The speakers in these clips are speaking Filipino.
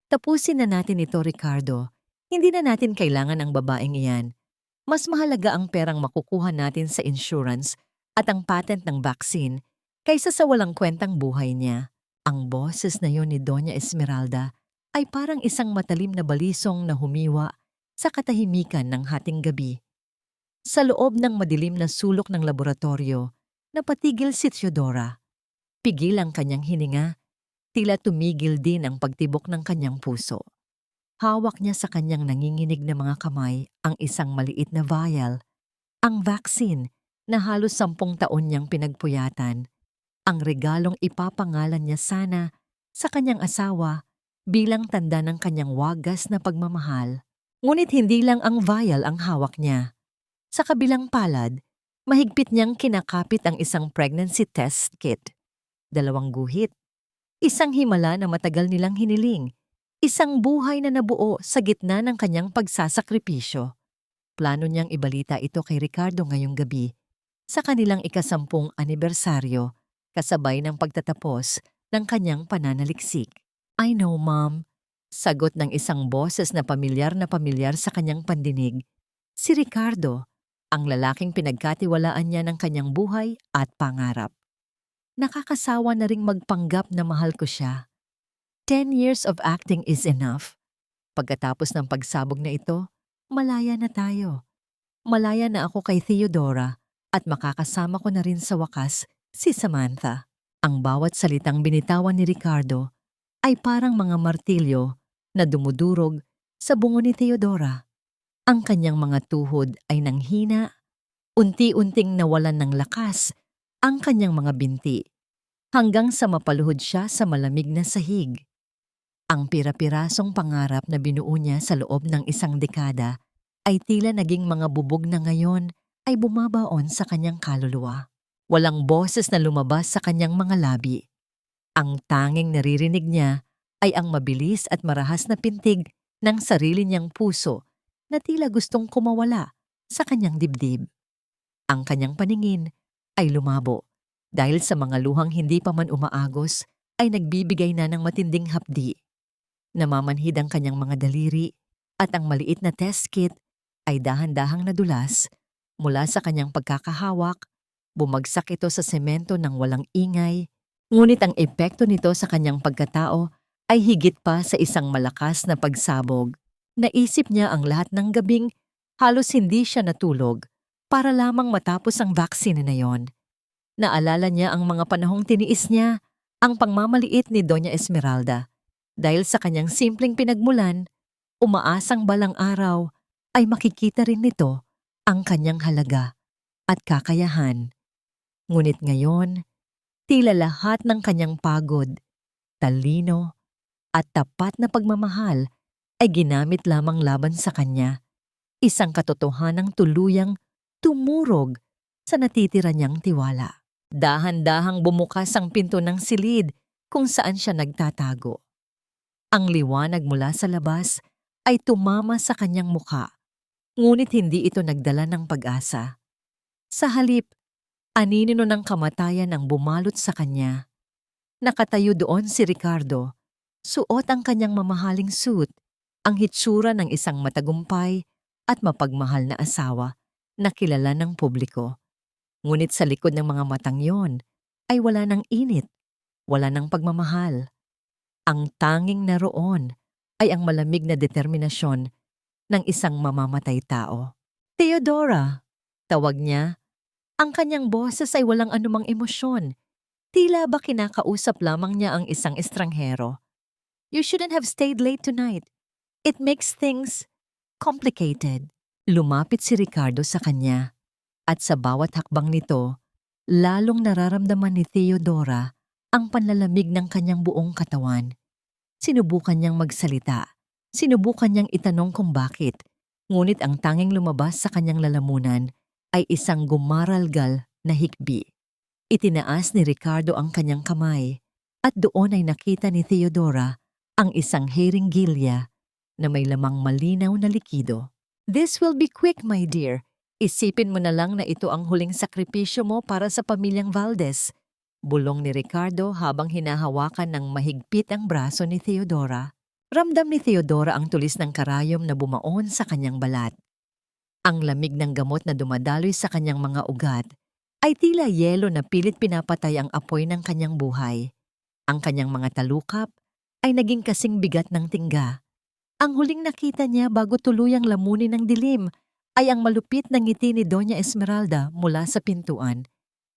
Tapusin na natin ito, Ricardo. Hindi na natin kailangan ang babaeng iyan. Mas mahalaga ang perang makukuha natin sa insurance at ang patent ng vaccine kaysa sa walang kwentang buhay niya. Ang boses na yon ni Doña Esmeralda ay parang isang matalim na balisong na humiwa sa katahimikan ng hating gabi. Sa loob ng madilim na sulok ng laboratorio, napatigil si Theodora. Pigil ang kanyang hininga, tila tumigil din ang pagtibok ng kanyang puso. Hawak niya sa kanyang nanginginig na mga kamay ang isang maliit na vial, ang vaccine na halos 10 taon niyang pinagpuyatan, ang regalong ipapangalan niya sana sa kanyang asawa bilang tanda ng kanyang wagas na pagmamahal. Ngunit hindi lang ang vial ang hawak niya. Sa kabilang palad, mahigpit niyang kinakapit ang isang pregnancy test kit. 2 guhit, isang himala na matagal nilang hiniling, isang buhay na nabuo sa gitna ng kanyang pagsasakripisyo. Plano niyang ibalita ito kay Ricardo ngayong gabi sa kanilang ika-10 anibersaryo kasabay ng pagtatapos ng kanyang pananaliksik. "I know, Mom," sagot ng isang boses na pamilyar sa kanyang pandinig. Si Ricardo, ang lalaking pinagkatiwalaan niya ng kanyang buhay at pangarap. Nakakasawa na ring magpanggap na mahal ko siya. 10 years of acting is enough. Pagkatapos ng pagsabog na ito, malaya na tayo. Malaya na ako kay Theodora at makakasama ko na rin sa wakas si Samantha. Ang bawat salitang binitawan ni Ricardo ay parang mga martilyo na dumudurog sa bungo ni Theodora. Ang kanyang mga tuhod ay nanghina, unti-unting nawalan ng lakas ang kanyang mga binti, hanggang sa mapaluhod siya sa malamig na sahig. Ang pira-pirasong pangarap na binuo niya sa loob ng isang dekada ay tila naging mga bubog na ngayon ay bumabaon sa kanyang kaluluwa. Walang boses na lumabas sa kanyang mga labi. Ang tanging naririnig niya ay ang mabilis at marahas na pintig ng sarili niyang puso na tila gustong kumawala sa kanyang dibdib. Ang kanyang paningin ay lumabo dahil sa mga luhang hindi pa man umaagos ay nagbibigay na ng matinding hapdi. Namamanhid ang kanyang mga daliri at ang maliit na test kit ay dahan-dahang nadulas mula sa kanyang pagkakahawak. Bumagsak ito sa semento ng walang ingay, ngunit ang epekto nito sa kanyang pagkatao ay higit pa sa isang malakas na pagsabog. Naisip niya ang lahat ng gabing halos hindi siya natulog para lamang matapos ang vaccine na yon. Naalala niya ang mga panahong tiniis niya, ang pangmamaliit ni Doña Esmeralda. Dahil sa kanyang simpleng pinagmulan, umaasang balang araw ay makikita rin nito ang kanyang halaga at kakayahan. Ngunit ngayon, tila lahat ng kanyang pagod, talino, at tapat na pagmamahal ay ginamit lamang laban sa kanya. Isang katotohanang tuluyang tumurog sa natitira niyang tiwala. Dahan-dahang bumukas ang pinto ng silid kung saan siya nagtatago. Ang liwanag mula sa labas ay tumama sa kanyang mukha, ngunit hindi ito nagdala ng pag-asa. Sa halip, anino ng kamatayan ang bumalot sa kanya. Nakatayo doon si Ricardo, suot ang kanyang mamahaling suit, ang hitsura ng isang matagumpay at mapagmahal na asawa na kilala ng publiko. Ngunit sa likod ng mga matang yon ay wala ng init, wala ng pagmamahal. Ang tanging naroon ay ang malamig na determinasyon ng isang mamamatay tao. "Theodora," tawag niya. Ang kanyang boses ay walang anumang emosyon. Tila ba kinakausap lamang niya ang isang estranghero. "You shouldn't have stayed late tonight. It makes things complicated." Lumapit si Ricardo sa kanya at sa bawat hakbang nito, lalong nararamdaman ni Theodora ang panlalamig ng kanyang buong katawan. Sinubukan niyang magsalita. Sinubukan niyang itanong kung bakit. Ngunit ang tanging lumabas sa kanyang lalamunan ay isang gumaralgal na hikbi. Itinaas ni Ricardo ang kanyang kamay at doon ay nakita ni Theodora ang isang heringgilya na may lamang malinaw na likido. "This will be quick, my dear. Isipin mo na lang na ito ang huling sakripisyo mo para sa pamilyang Valdez." Bulong ni Ricardo habang hinahawakan ng mahigpit ang braso ni Theodora. Ramdam ni Theodora ang tulis ng karayom na bumaon sa kanyang balat. Ang lamig ng gamot na dumadaloy sa kanyang mga ugat ay tila yelo na pilit pinapatay ang apoy ng kanyang buhay. Ang kanyang mga talukap ay naging kasing bigat ng tingga. Ang huling nakita niya bago tuluyang lamunin ng dilim ay ang malupit na ngiti ni Doña Esmeralda mula sa pintuan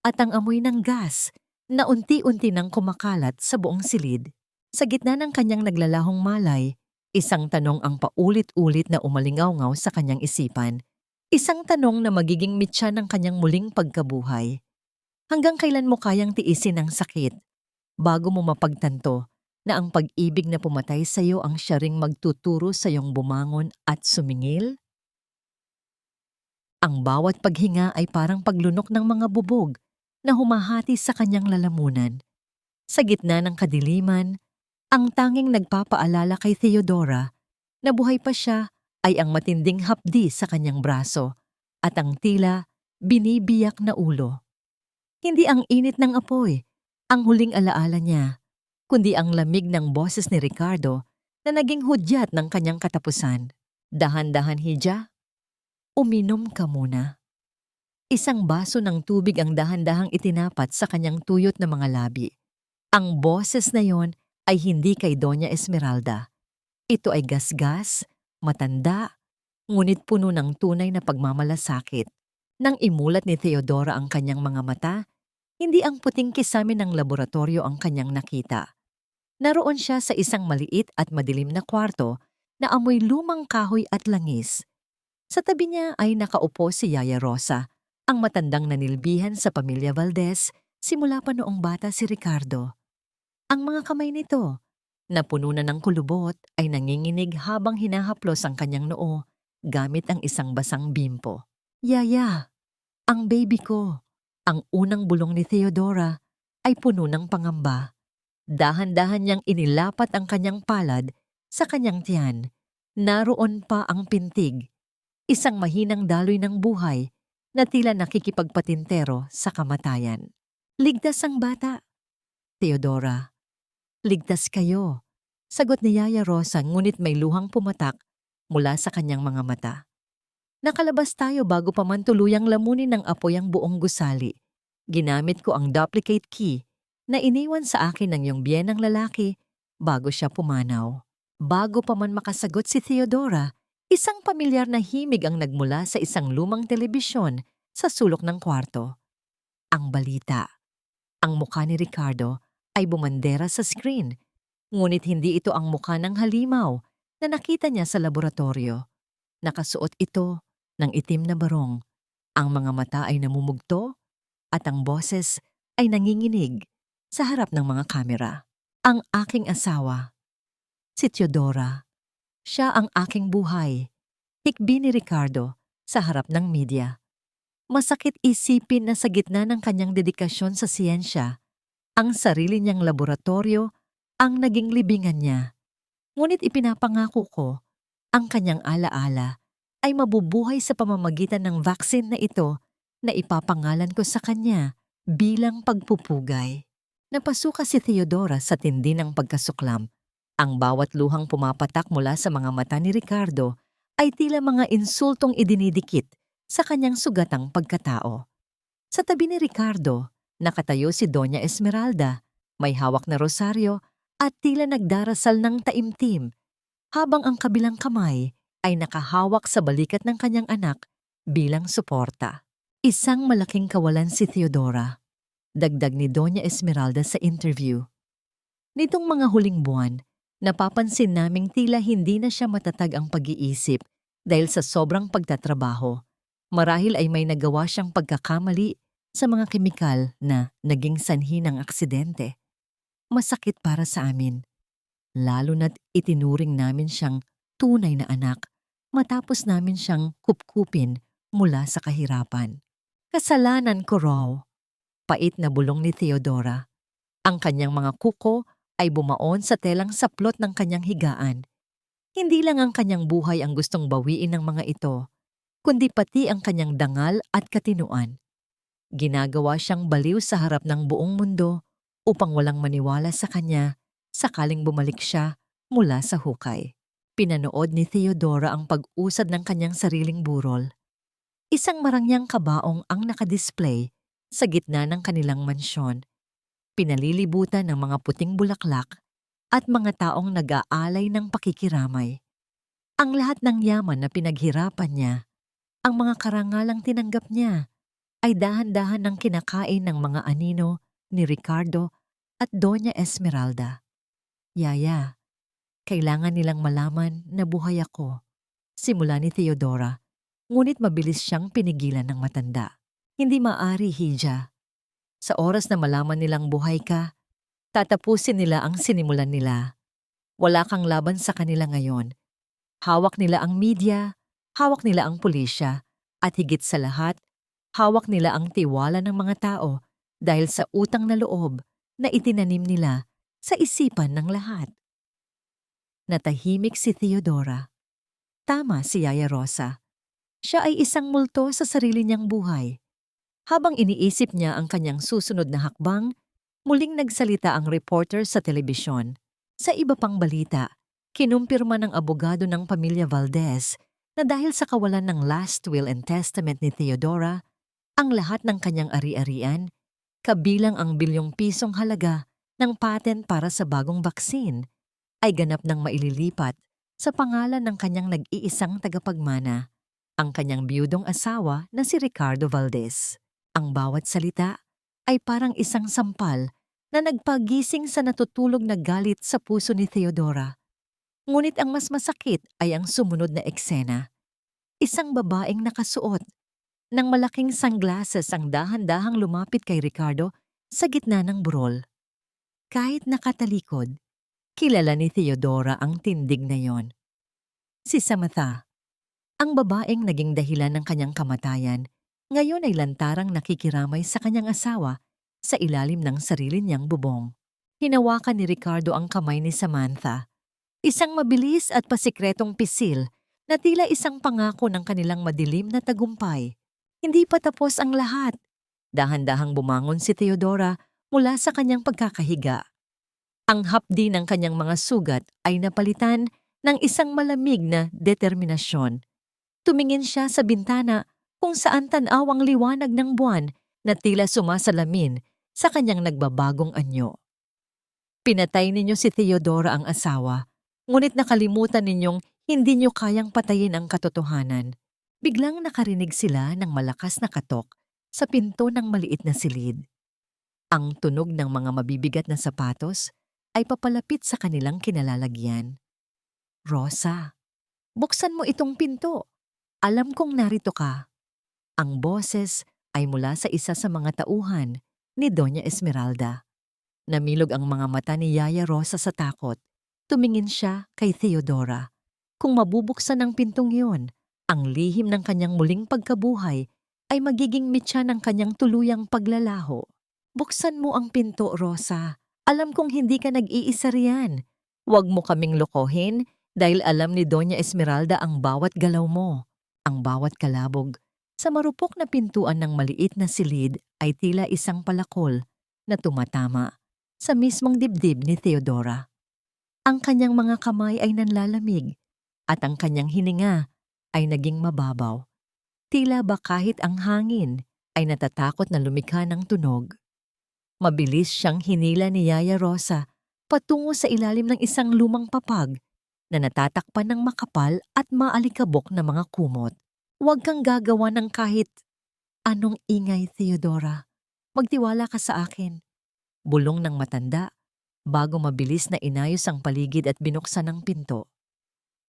at ang amoy ng gas na unti-unti nang kumakalat sa buong silid. Sa gitna ng kanyang naglalahong malay, isang tanong ang paulit-ulit na umalingaw-ngaw sa kanyang isipan. Isang tanong na magiging mitya ng kanyang muling pagkabuhay. Hanggang kailan mo kayang tiisin ang sakit bago mo mapagtanto na ang pag-ibig na pumatay sa iyo ang siya ring magtuturo sa iyong bumangon at sumingil? Ang bawat paghinga ay parang paglunok ng mga bubog na humahati sa kanyang lalamunan. Sa gitna ng kadiliman, ang tanging nagpapaalala kay Theodora na buhay pa siya ay ang matinding hapdi sa kanyang braso at ang tila binibiyak na ulo. Hindi ang init ng apoy ang huling alaala niya, kundi ang lamig ng boses ni Ricardo na naging hudyat ng kanyang katapusan. Dahan-dahan, Hija. Uminom ka muna. Isang baso ng tubig ang dahan-dahang itinapat sa kanyang tuyot na mga labi. Ang boses na yon ay hindi kay Doña Esmeralda. Ito ay gasgas, matanda, ngunit puno ng tunay na pagmamalasakit. Nang imulat ni Theodora ang kanyang mga mata, hindi ang puting kisame ng laboratorio ang kanyang nakita. Naroon siya sa isang maliit at madilim na kwarto na amoy lumang kahoy at langis. Sa tabi niya ay nakaupo si Yaya Rosa, ang matandang nanilbihan sa pamilya Valdez simula pa noong bata si Ricardo. Ang mga kamay nito, na puno na ng kulubot, ay nanginginig habang hinahaplos ang kanyang noo gamit ang isang basang bimpo. Yaya, ang baby ko. Ang unang bulong ni Theodora ay puno ng pangamba. Dahan-dahan niyang inilapat ang kanyang palad sa kanyang tiyan. Naroon pa ang pintig. Isang mahinang daloy ng buhay na tila nakikipagpatintero sa kamatayan. Ligtas ang bata. Theodora, ligtas kayo. Sagot ni Yaya Rosa ngunit may luhang pumatak mula sa kanyang mga mata. Nakalabas tayo bago pa man tuluyang lamunin ng apoy ang buong gusali. Ginamit ko ang duplicate key na iniwan sa akin ng iyong biyenang lalaki bago siya pumanaw. Bago pa man makasagot si Theodora, isang pamilyar na himig ang nagmula sa isang lumang telebisyon sa sulok ng kwarto. Ang balita. Ang mukha ni Ricardo ay bumandera sa screen, ngunit hindi ito ang mukha ng halimaw na nakita niya sa laboratorio. Nakasuot ito ng itim na barong. Ang mga mata ay namumugto at ang boses ay nanginginig sa harap ng mga kamera. Ang aking asawa, si Theodora. Siya ang aking buhay. Hikbi ni Ricardo sa harap ng media. Masakit isipin na sa gitna ng kanyang dedikasyon sa siyensya, ang sarili niyang laboratorio ang naging libingan niya. Ngunit ipinapangako ko, ang kanyang alaala ay mabubuhay sa pamamagitan ng vaccine na ito na ipapangalan ko sa kanya bilang pagpupugay. Napasuka si Theodora sa tindi ng pagkasuklam. Ang bawat luhang pumapatak mula sa mga mata ni Ricardo ay tila mga insultong idinidikit sa kanyang sugatang pagkatao. Sa tabi ni Ricardo, nakatayo si Doña Esmeralda, may hawak na rosaryo at tila nagdarasal ng taimtim, habang ang kabilang kamay ay nakahawak sa balikat ng kanyang anak bilang suporta. Isang malaking kawalan si Theodora. Dagdag ni Doña Esmeralda sa interview. Nitong mga huling buwan, napapansin naming tila hindi na siya matatag ang pag-iisip dahil sa sobrang pagtatrabaho. Marahil ay may nagawa siyang pagkakamali sa mga kemikal na naging sanhi ng aksidente. Masakit para sa amin, lalo na't itinuring namin siyang tunay na anak matapos namin siyang kupkupin mula sa kahirapan. Kasalanan ko raw. Pait na bulong ni Theodora. Ang kanyang mga kuko ay bumaon sa telang saplot ng kanyang higaan. Hindi lang ang kanyang buhay ang gustong bawiin ng mga ito, kundi pati ang kanyang dangal at katinuan. Ginagawa siyang baliw sa harap ng buong mundo upang walang maniwala sa kanya sakaling bumalik siya mula sa hukay. Pinanood ni Theodora ang pag-usad ng kanyang sariling burol. Isang marangyang kabaong ang nakadisplay sa gitna ng kanilang mansyon. Pinalilibutan ng mga puting bulaklak at mga taong nag-aalay ng pakikiramay. Ang lahat ng yaman na pinaghirapan niya, ang mga karangalang tinanggap niya, ay dahan-dahan ng kinakain ng mga anino ni Ricardo at Doña Esmeralda. Yaya, kailangan nilang malaman na buhay ako. Simula ni Theodora, ngunit mabilis siyang pinigilan ng matanda. Hindi maari, Hija. Sa oras na malaman nilang buhay ka, tatapusin nila ang sinimulan nila. Wala kang laban sa kanila ngayon. Hawak nila ang media, hawak nila ang pulisya, at higit sa lahat, hawak nila ang tiwala ng mga tao dahil sa utang na loob na itinanim nila sa isipan ng lahat. Natahimik si Theodora. Tama si Yaya Rosa. Siya ay isang multo sa sarili niyang buhay. Habang iniisip niya ang kanyang susunod na hakbang, muling nagsalita ang reporter sa telebisyon. Sa iba pang balita, kinumpirma ng abogado ng pamilya Valdez na dahil sa kawalan ng last will and testament ni Theodora, ang lahat ng kanyang ari-arian, kabilang ang bilyong pisong halaga ng patent para sa bagong baksin, ay ganap ng maililipat sa pangalan ng kanyang nag-iisang tagapagmana, ang kanyang biyudong asawa na si Ricardo Valdez. Ang bawat salita ay parang isang sampal na nagpagising sa natutulog na galit sa puso ni Theodora. Ngunit ang mas masakit ay ang sumunod na eksena. Isang babaeng nakasuot ng malaking sunglasses ang dahan-dahang lumapit kay Ricardo sa gitna ng burol. Kahit nakatalikod, kilala ni Theodora ang tindig na yon. Si Samantha, ang babaeng naging dahilan ng kanyang kamatayan, ngayon ay lantarang nakikiramay sa kanyang asawa sa ilalim ng sarili niyang bubong. Hinawakan ni Ricardo ang kamay ni Samantha, isang mabilis at pasikretong pisil na tila isang pangako ng kanilang madilim na tagumpay. Hindi pa tapos ang lahat. Dahan-dahang bumangon si Theodora mula sa kanyang pagkakahiga. Ang hapdi ng kanyang mga sugat ay napalitan ng isang malamig na determinasyon. Tumingin siya sa bintana kung saan tanaw ang liwanag ng buwan na tila sumasalamin sa kanyang nagbabagong anyo. Pinatay ninyo si Theodora ang asawa, ngunit nakalimutan ninyong hindi nyo kayang patayin ang katotohanan. Biglang nakarinig sila ng malakas na katok sa pinto ng maliit na silid. Ang tunog ng mga mabibigat na sapatos ay papalapit sa kanilang kinalalagyan. Rosa, buksan mo itong pinto. Alam kong narito ka. Ang boses ay mula sa isa sa mga tauhan ni Doña Esmeralda. Namilog ang mga mata ni Yaya Rosa sa takot. Tumingin siya kay Theodora. Kung mabubuksan ang pintong iyon, ang lihim ng kanyang muling pagkabuhay ay magiging mitya ng kanyang tuluyang paglalaho. Buksan mo ang pinto, Rosa. Alam kong hindi ka nag-iisa riyan. Huwag mo kaming lokohin dahil alam ni Doña Esmeralda ang bawat galaw mo, ang bawat kalabog. Sa marupok na pintuan ng maliit na silid ay tila isang palakol na tumatama sa mismong dibdib ni Theodora. Ang kanyang mga kamay ay nanlalamig at ang kanyang hininga ay naging mababaw. Tila ba kahit ang hangin ay natatakot na lumikha ng tunog. Mabilis siyang hinila ni Yaya Rosa patungo sa ilalim ng isang lumang papag na natatakpan ng makapal at maalikabok na mga kumot. Huwag kang gagawa ng kahit anong ingay, Theodora. Magtiwala ka sa akin. Bulong ng matanda bago mabilis na inayos ang paligid at binuksan ang pinto.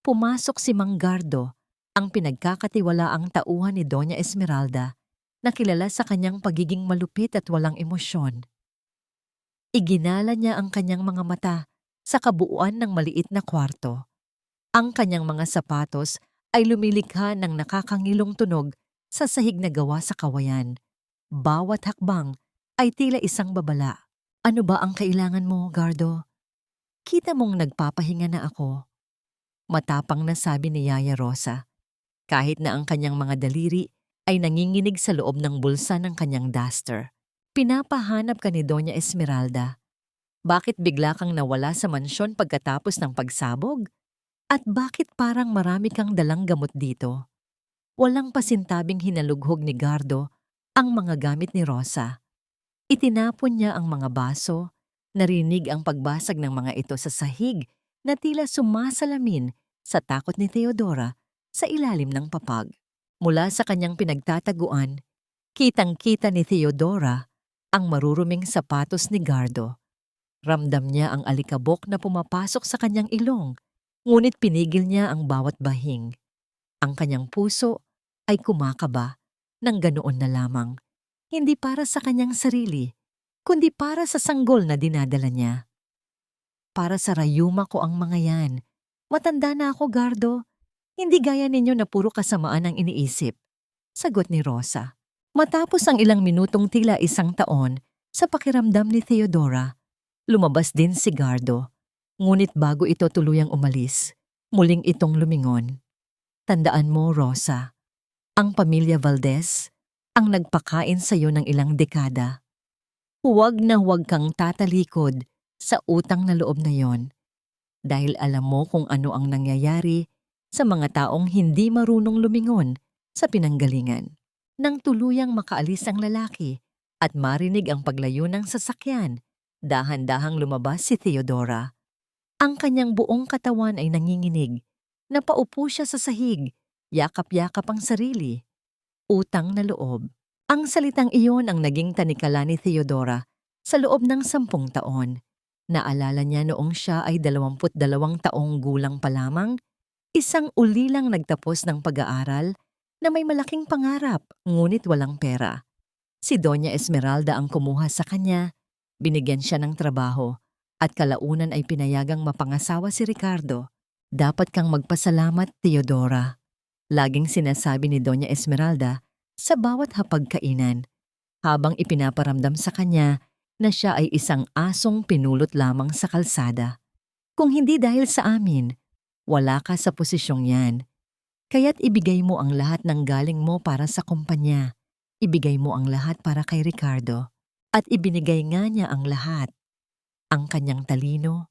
Pumasok si Mang Gardo, ang pinagkakatiwalaang tauhan ni Doña Esmeralda, na kilala sa kanyang pagiging malupit at walang emosyon. Iginala niya ang kanyang mga mata sa kabuuan ng maliit na kwarto. Ang kanyang mga sapatos ay lumilikha ng nakakangilong tunog sa sahig na gawa sa kawayan. Bawat hakbang ay tila isang babala. Ano ba ang kailangan mo, Gardo? Kita mong nagpapahinga na ako. Matapang na sabi ni Yaya Rosa, kahit na ang kanyang mga daliri ay nanginginig sa loob ng bulsa ng kanyang duster. Pinapahanap ka ni Doña Esmeralda. Bakit bigla kang nawala sa mansyon pagkatapos ng pagsabog? At bakit parang marami kang dalang gamot dito? Walang pasintabing hinalughog ni Gardo ang mga gamit ni Rosa. Itinapon niya ang mga baso, narinig ang pagbasag ng mga ito sa sahig na tila sumasalamin sa takot ni Theodora sa ilalim ng papag. Mula sa kanyang pinagtataguan, kitang-kita ni Theodora ang maruruming sapatos ni Gardo. Ramdam niya ang alikabok na pumapasok sa kanyang ilong, ngunit pinigil niya ang bawat bahing. Ang kanyang puso ay kumakaba ng ganoon na lamang, hindi para sa kanyang sarili, kundi para sa sanggol na dinadala niya. Para sa rayuma ko ang mga yan. Matanda na ako, Gardo. Hindi gaya ninyo na puro kasamaan ang iniisip, sagot ni Rosa. Matapos ang ilang minutong tila 1 taon sa pakiramdam ni Theodora, lumabas din si Gardo. Ngunit bago ito tuluyang umalis, muling itong lumingon. Tandaan mo, Rosa, ang pamilya Valdez ang nagpakain sa iyo ng ilang dekada. Huwag na huwag kang tatalikod sa utang na loob na yon, dahil alam mo kung ano ang nangyayari sa mga taong hindi marunong lumingon sa pinanggalingan. Nang tuluyang makaalis ang lalaki at marinig ang paglayo ng sasakyan, dahan-dahang lumabas si Theodora. Ang kanyang buong katawan ay nanginginig. Napaupo siya sa sahig, yakap-yakap ang sarili. Utang na loob. Ang salitang iyon ang naging tanikala ni Theodora sa loob ng 10 taon. Naalala niya noong siya ay 22 taong gulang pa lamang, isang ulilang nagtapos ng pag-aaral na may malaking pangarap ngunit walang pera. Si Doña Esmeralda ang kumuha sa kanya, binigyan siya ng trabaho at kalaunan ay pinayagang mapangasawa si Ricardo. Dapat kang magpasalamat, Theodora. Laging sinasabi ni Doña Esmeralda sa bawat hapagkainan, habang ipinaparamdam sa kanya na siya ay isang asong pinulot lamang sa kalsada. Kung hindi dahil sa amin, wala ka sa posisyong yan. Kaya't ibigay mo ang lahat ng galing mo para sa kumpanya. Ibigay mo ang lahat para kay Ricardo. At ibinigay nga niya ang lahat. Ang kanyang talino,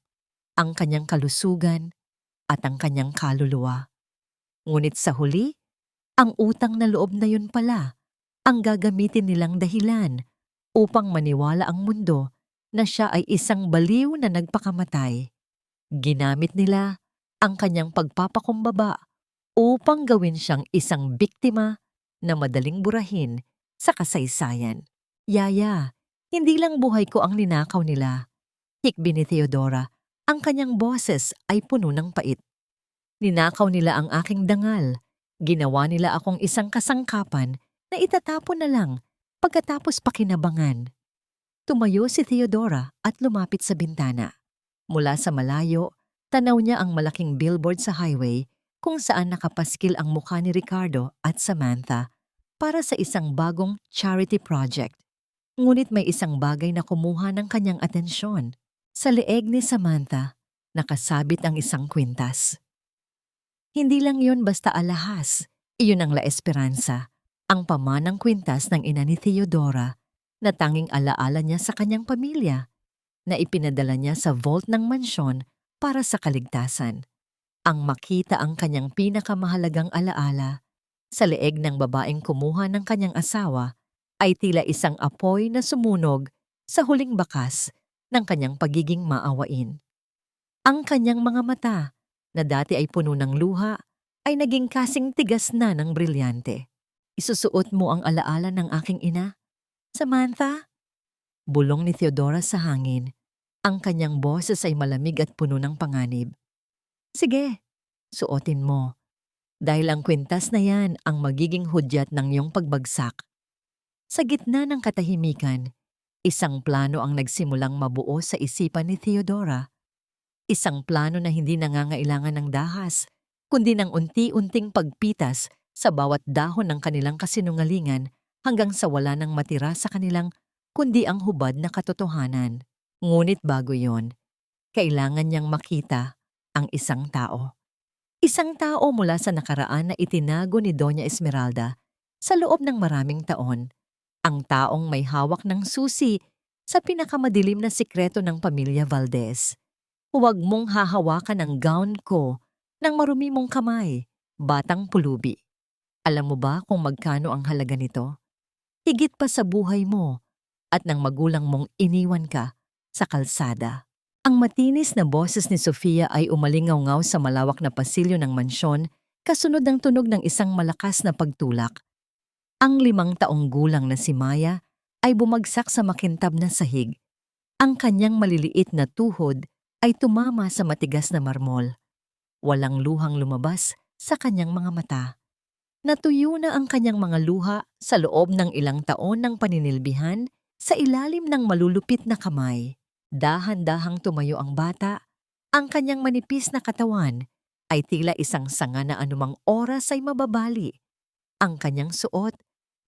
ang kanyang kalusugan, at ang kanyang kaluluwa. Ngunit sa huli, ang utang na loob na yun pala ang gagamitin nilang dahilan upang maniwala ang mundo na siya ay isang baliw na nagpakamatay. Ginamit nila ang kanyang pagpapakumbaba upang gawin siyang isang biktima na madaling burahin sa kasaysayan. Yaya, hindi lang buhay ko ang ninakaw nila. Hikbi ni Theodora, ang kanyang boses ay puno ng pait. Ninakaw nila ang aking dangal. Ginawa nila akong isang kasangkapan na itatapon na lang pagkatapos pakinabangan. Tumayo si Theodora at lumapit sa bintana. Mula sa malayo, tanaw niya ang malaking billboard sa highway kung saan nakapaskil ang mukha ni Ricardo at Samantha para sa isang bagong charity project. Ngunit may isang bagay na kumuha ng kanyang atensyon. Sa leeg ni Samantha, nakasabit ang isang kwintas. Hindi lang yon basta alahas, iyon ang La Esperanza, ang pamanang kwintas ng ina ni Theodora na tanging alaala niya sa kanyang pamilya, na ipinadala niya sa vault ng mansyon para sa kaligtasan. Ang makita ang kanyang pinakamahalagang alaala sa leeg ng babaeng kumuha ng kanyang asawa ay tila isang apoy na sumunog sa huling bakas ng kanyang pagiging maawain. Ang kanyang mga mata, na dati ay puno ng luha, ay naging kasing tigas na ng brilyante. Isusuot mo ang alaala ng aking ina, Samantha? Bulong ni Theodora sa hangin. Ang kanyang boses ay malamig at puno ng panganib. Sige, suotin mo. Dahil ang kwintas na yan ang magiging hudyat ng iyong pagbagsak. Sa gitna ng katahimikan, isang plano ang nagsimulang mabuo sa isipan ni Theodora. Isang plano na hindi nangangailangan ng dahas, kundi ng unti-unting pagpitas sa bawat dahon ng kanilang kasinungalingan hanggang sa wala nang matira sa kanilang kundi ang hubad na katotohanan. Ngunit bago yon, kailangan niyang makita ang isang tao. Isang tao mula sa nakaraan na itinago ni Doña Esmeralda sa loob ng maraming taon. Ang taong may hawak ng susi sa pinakamadilim na sikreto ng pamilya Valdez. Huwag mong hahawakan ang gown ko ng marumi mong kamay, batang pulubi. Alam mo ba kung magkano ang halaga nito? Higit pa sa buhay mo at ng magulang mong iniwan ka sa kalsada. Ang matinis na boses ni Sofia ay umalingaw-ngaw sa malawak na pasilyo ng mansyon kasunod ng tunog ng isang malakas na pagtulak. Ang 5 taong gulang na si Maya ay bumagsak sa makintab na sahig. Ang kanyang maliliit na tuhod ay tumama sa matigas na marmol. Walang luhang lumabas sa kanyang mga mata. Natuyo na ang kanyang mga luha sa loob ng ilang taon ng paninilbihan sa ilalim ng malulupit na kamay. Dahan-dahang tumayo ang bata. Ang kanyang manipis na katawan ay tila isang sanga na anumang oras ay mababali. Ang kanyang suot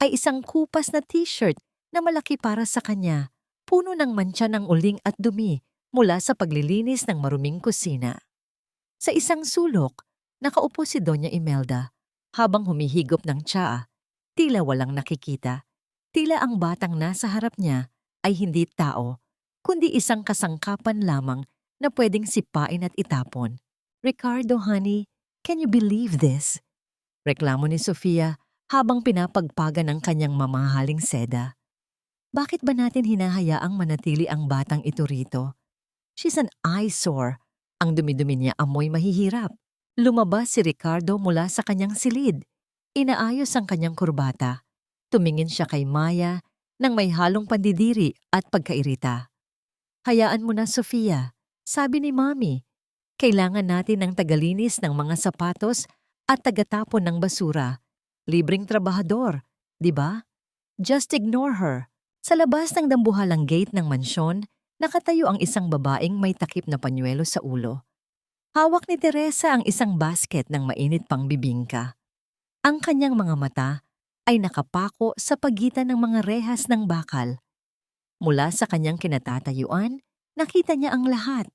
ay isang kupas na t-shirt na malaki para sa kanya, puno ng mantsa ng uling at dumi mula sa paglilinis ng maruming kusina. Sa isang sulok, nakaupo si Doña Imelda habang humihigop ng tsaa, tila walang nakikita. Tila ang batang nasa harap niya ay hindi tao, kundi isang kasangkapan lamang na pwedeng sipain at itapon. "Ricardo, honey, can you believe this?" Reklamo ni Sofia habang pinapagpaga ng kanyang mamahaling seda. Bakit ba natin hinahayaang manatili ang batang ito rito? She's an eyesore. Ang dumi-dumi niya amoy mahihirap. Lumabas si Ricardo mula sa kanyang silid. Inaayos ang kanyang kurbata. Tumingin siya kay Maya nang may halong pandidiri at pagkairita. "Hayaan mo na, Sofia," sabi ni Mami. "Kailangan natin ng tagalinis ng mga sapatos at tagatapon ng basura. Libreng trabahador, di ba? Just ignore her." Sa labas ng dambuhalang gate ng mansyon, nakatayo ang isang babaeng may takip na panyuelo sa ulo. Hawak ni Teresa ang isang basket ng mainit pang bibingka. Ang kanyang mga mata ay nakapako sa pagitan ng mga rehas ng bakal. Mula sa kanyang kinatatayuan, nakita niya ang lahat.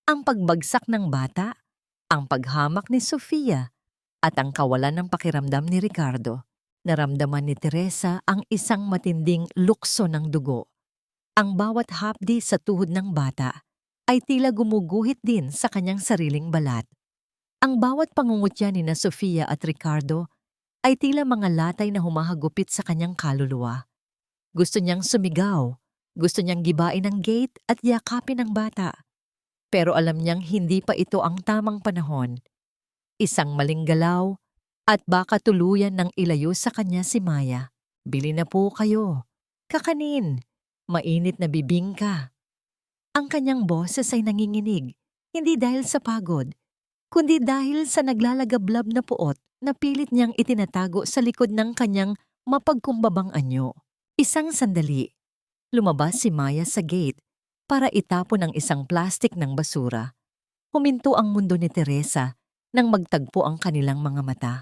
Ang pagbagsak ng bata, ang paghamak ni Sofia, at ang kawalan ng pakiramdam ni Ricardo. Naramdaman ni Teresa ang isang matinding lukso ng dugo. Ang bawat hapdi sa tuhod ng bata ay tila gumuguhit din sa kanyang sariling balat. Ang bawat pangungutya ni na Sofia at Ricardo ay tila mga latay na humahagupit sa kanyang kaluluwa. Gusto niyang sumigaw, gusto niyang gibain ang gate at yakapin ang bata. Pero alam niyang hindi pa ito ang tamang panahon. Isang maling galaw at baka tuluyan ng ilayo sa kanya si Maya. "Bili na po kayo. Kakanin. Mainit na bibingka." Ang kanyang boses ay nanginginig, hindi dahil sa pagod, kundi dahil sa naglalagablab na puot na pilit niyang itinatago sa likod ng kanyang mapagkumbabang anyo. Isang sandali, lumabas si Maya sa gate para itapon ang isang plastik ng basura. Huminto ang mundo ni Teresa nang magtagpo ang kanilang mga mata.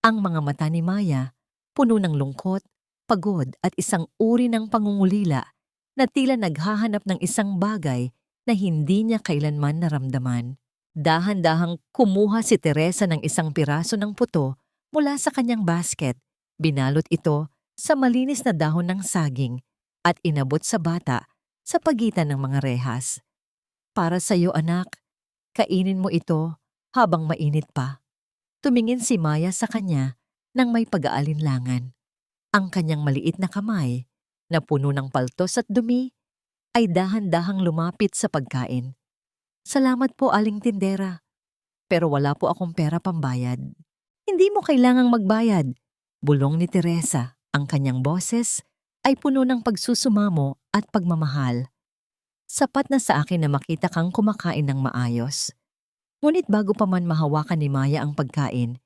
Ang mga mata ni Maya, puno ng lungkot, pagod at isang uri ng pangungulila na tila naghahanap ng isang bagay na hindi niya kailanman naramdaman. Dahan-dahang kumuha si Teresa ng isang piraso ng puto mula sa kanyang basket. Binalot ito sa malinis na dahon ng saging at inabot sa bata sa pagitan ng mga rehas. "Para sa iyo, anak. Kainin mo ito habang mainit pa." Tumingin si Maya sa kanya nang may pag-aalinlangan. Ang kanyang maliit na kamay, na puno ng paltos at dumi, ay dahan-dahang lumapit sa pagkain. "Salamat po, Aling Tindera. Pero wala po akong pera pambayad." "Hindi mo kailangang magbayad," bulong ni Teresa. Ang kanyang boses ay puno ng pagsusumamo at pagmamahal. "Sapat na sa akin na makita kang kumakain ng maayos." Ngunit bago pa man mahawakan ni Maya ang pagkain,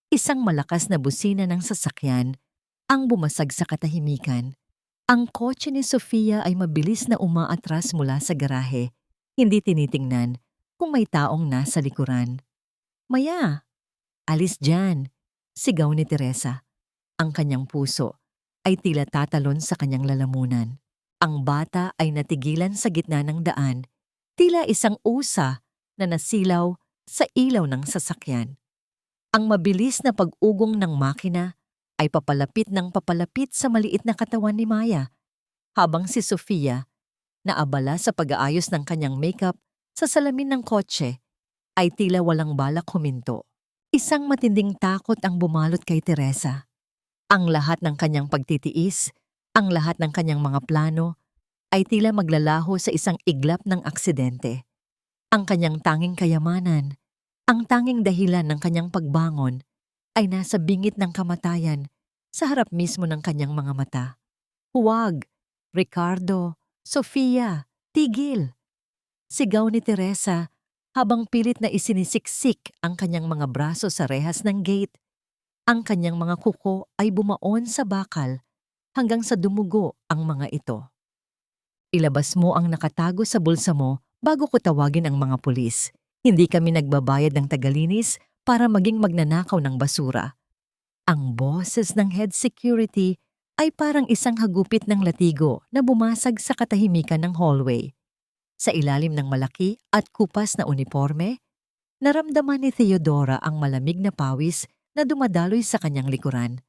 isang malakas na busina ng sasakyan ang bumasag sa katahimikan. Ang kotse ni Sofia ay mabilis na umaatras mula sa garahe, hindi tinitingnan kung may taong nasa likuran. "Maya, alis dyan," sigaw ni Teresa. Ang kanyang puso ay tila tatalon sa kanyang lalamunan. Ang bata ay natigilan sa gitna ng daan, tila isang usa na nasilaw sa ilaw ng sasakyan. Ang mabilis na pag-ugong ng makina ay papalapit ng papalapit sa maliit na katawan ni Maya, habang si Sofia naabala sa pag-aayos ng kanyang makeup sa salamin ng kotse, ay tila walang balak huminto. Isang matinding takot ang bumalot kay Teresa. Ang lahat ng kanyang pagtitiis, ang lahat ng kanyang mga plano, ay tila maglalaho sa isang iglap ng aksidente. Ang kanyang tanging kayamanan, ang tanging dahilan ng kanyang pagbangon, ay nasa bingit ng kamatayan sa harap mismo ng kanyang mga mata. Huwag! Ricardo! Sofia! Tigil! Sigaw ni Teresa habang pilit na isinisiksik ang kanyang mga braso sa rehas ng gate. Ang kanyang mga kuko ay bumaon sa bakal hanggang sa dumugo ang mga ito. Ilabas mo ang nakatago sa bulsa mo bago ko tawagin ang mga pulis. Hindi kami nagbabayad ng tagalinis para maging magnanakaw ng basura. Ang boses ng head security ay parang isang hagupit ng latigo na bumasag sa katahimikan ng hallway. Sa ilalim ng malaki at kupas na uniforme, naramdaman ni Theodora ang malamig na pawis na dumadaloy sa kanyang likuran.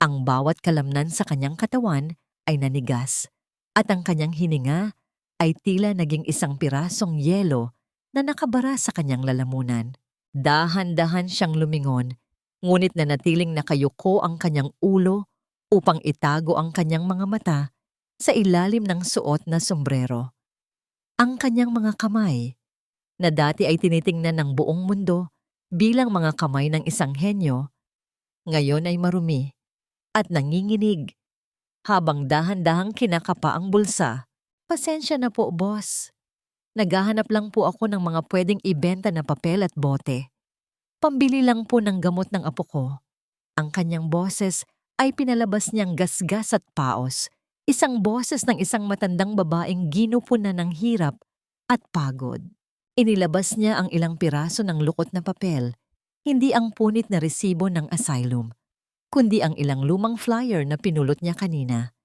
Ang bawat kalamnan sa kanyang katawan ay nanigas at ang kanyang hininga ay tila naging isang pirasong yelo na nakabara sa kanyang lalamunan. Dahan-dahan siyang lumingon, ngunit nanatiling nakayuko ang kanyang ulo upang itago ang kanyang mga mata sa ilalim ng suot na sombrero. Ang kanyang mga kamay, na dati ay tinitingnan ng buong mundo bilang mga kamay ng isang henyo, ngayon ay marumi at nanginginig habang dahan-dahang kinakapa ang bulsa. Pasensya na po, boss. Naghahanap lang po ako ng mga pwedeng ibenta na papel at bote. Pambili lang po ng gamot ng apo ko. Ang kanyang boses ay pinalabas niyang gasgas at paos. Isang boses ng isang matandang babaeng ginupunan ng hirap at pagod. Inilabas niya ang ilang piraso ng lukot na papel, hindi ang punit na resibo ng asylum, kundi ang ilang lumang flyer na pinulot niya kanina.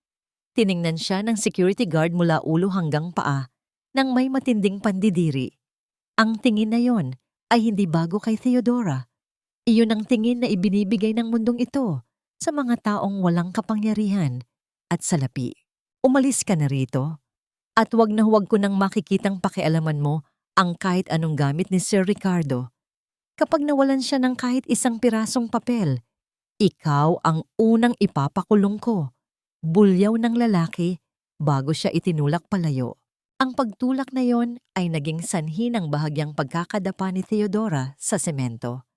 Tiningnan siya ng security guard mula ulo hanggang paa nang may matinding pandidiri. Ang tingin na yon ay hindi bago kay Theodora. Iyon ang tingin na ibinibigay ng mundong ito sa mga taong walang kapangyarihan at salapi. Umalis ka na rito at huwag na huwag ko nang makikitang pakialaman mo ang kahit anong gamit ni Sir Ricardo. Kapag nawalan siya ng kahit isang pirasong papel, ikaw ang unang ipapakulong ko. Bulyaw ng lalaki bago siya itinulak palayo. Ang pagtulak na yon ay naging sanhi ng bahagyang pagkakadapa ni Theodora sa semento.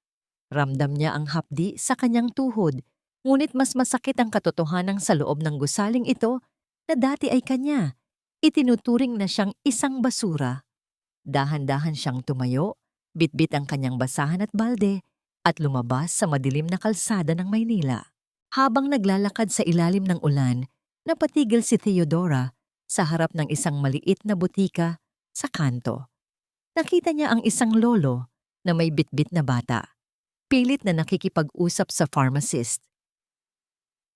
Ramdam niya ang hapdi sa kanyang tuhod, ngunit mas masakit ang katotohanan sa loob ng gusaling ito na dati ay kanya. Itinuturing na siyang isang basura. Dahan-dahan siyang tumayo, bitbit ang kanyang basahan at balde, at lumabas sa madilim na kalsada ng Maynila. Habang naglalakad sa ilalim ng ulan, napatigil si Theodora sa harap ng isang maliit na butika sa kanto. Nakita niya ang isang lolo na may bitbit na bata. Pilit na nakikipag-usap sa pharmacist.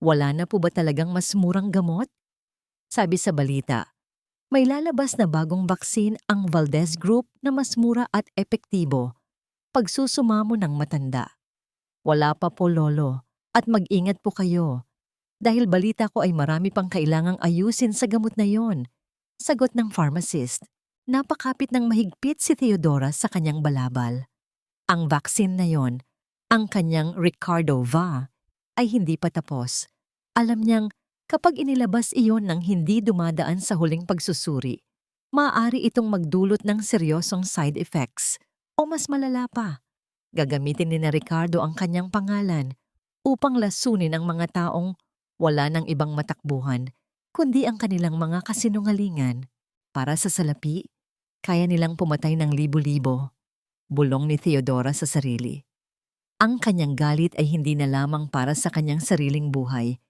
Wala na po ba talagang mas murang gamot? Sabi sa balita, may lalabas na bagong baksin ang Valdez Group na mas mura at epektibo. Pagsusumamo ng matanda. Wala pa po, lolo, at mag-ingat po kayo. Dahil balita ko ay marami pang kailangang ayusin sa gamot na yon. Sagot ng pharmacist. Napakapit ng mahigpit si Theodora sa kanyang balabal. Ang vaccine na yon, ang kanyang Ricardo Va, ay hindi pa tapos. Alam niyang kapag inilabas iyon ng hindi dumadaan sa huling pagsusuri, maaari itong magdulot ng seryosong side effects o mas malala pa. Gagamitin ni na Ricardo ang kanyang pangalan upang lasunin ang mga taong wala ng ibang matakbuhan kundi ang kanilang mga kasinungalingan. Para sa salapi, kaya nilang pumatay ng libo-libo. Bulong ni Theodora sa sarili. Ang kanyang galit ay hindi na lamang para sa kanyang sariling buhay,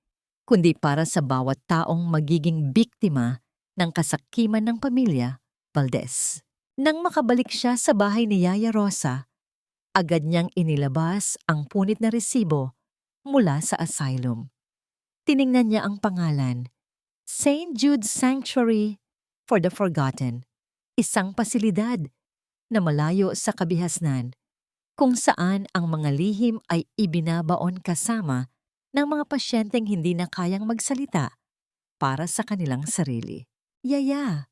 kundi para sa bawat taong magiging biktima ng kasakiman ng pamilya Valdez. Nang makabalik siya sa bahay ni Yaya Rosa, agad niyang inilabas ang punit na resibo mula sa asylum. Tiningnan niya ang pangalan, St. Jude's Sanctuary for the Forgotten, isang pasilidad na malayo sa kabihasnan, kung saan ang mga lihim ay ibinabaon kasama ng mga pasyenteng hindi na kayang magsalita para sa kanilang sarili. Yaya,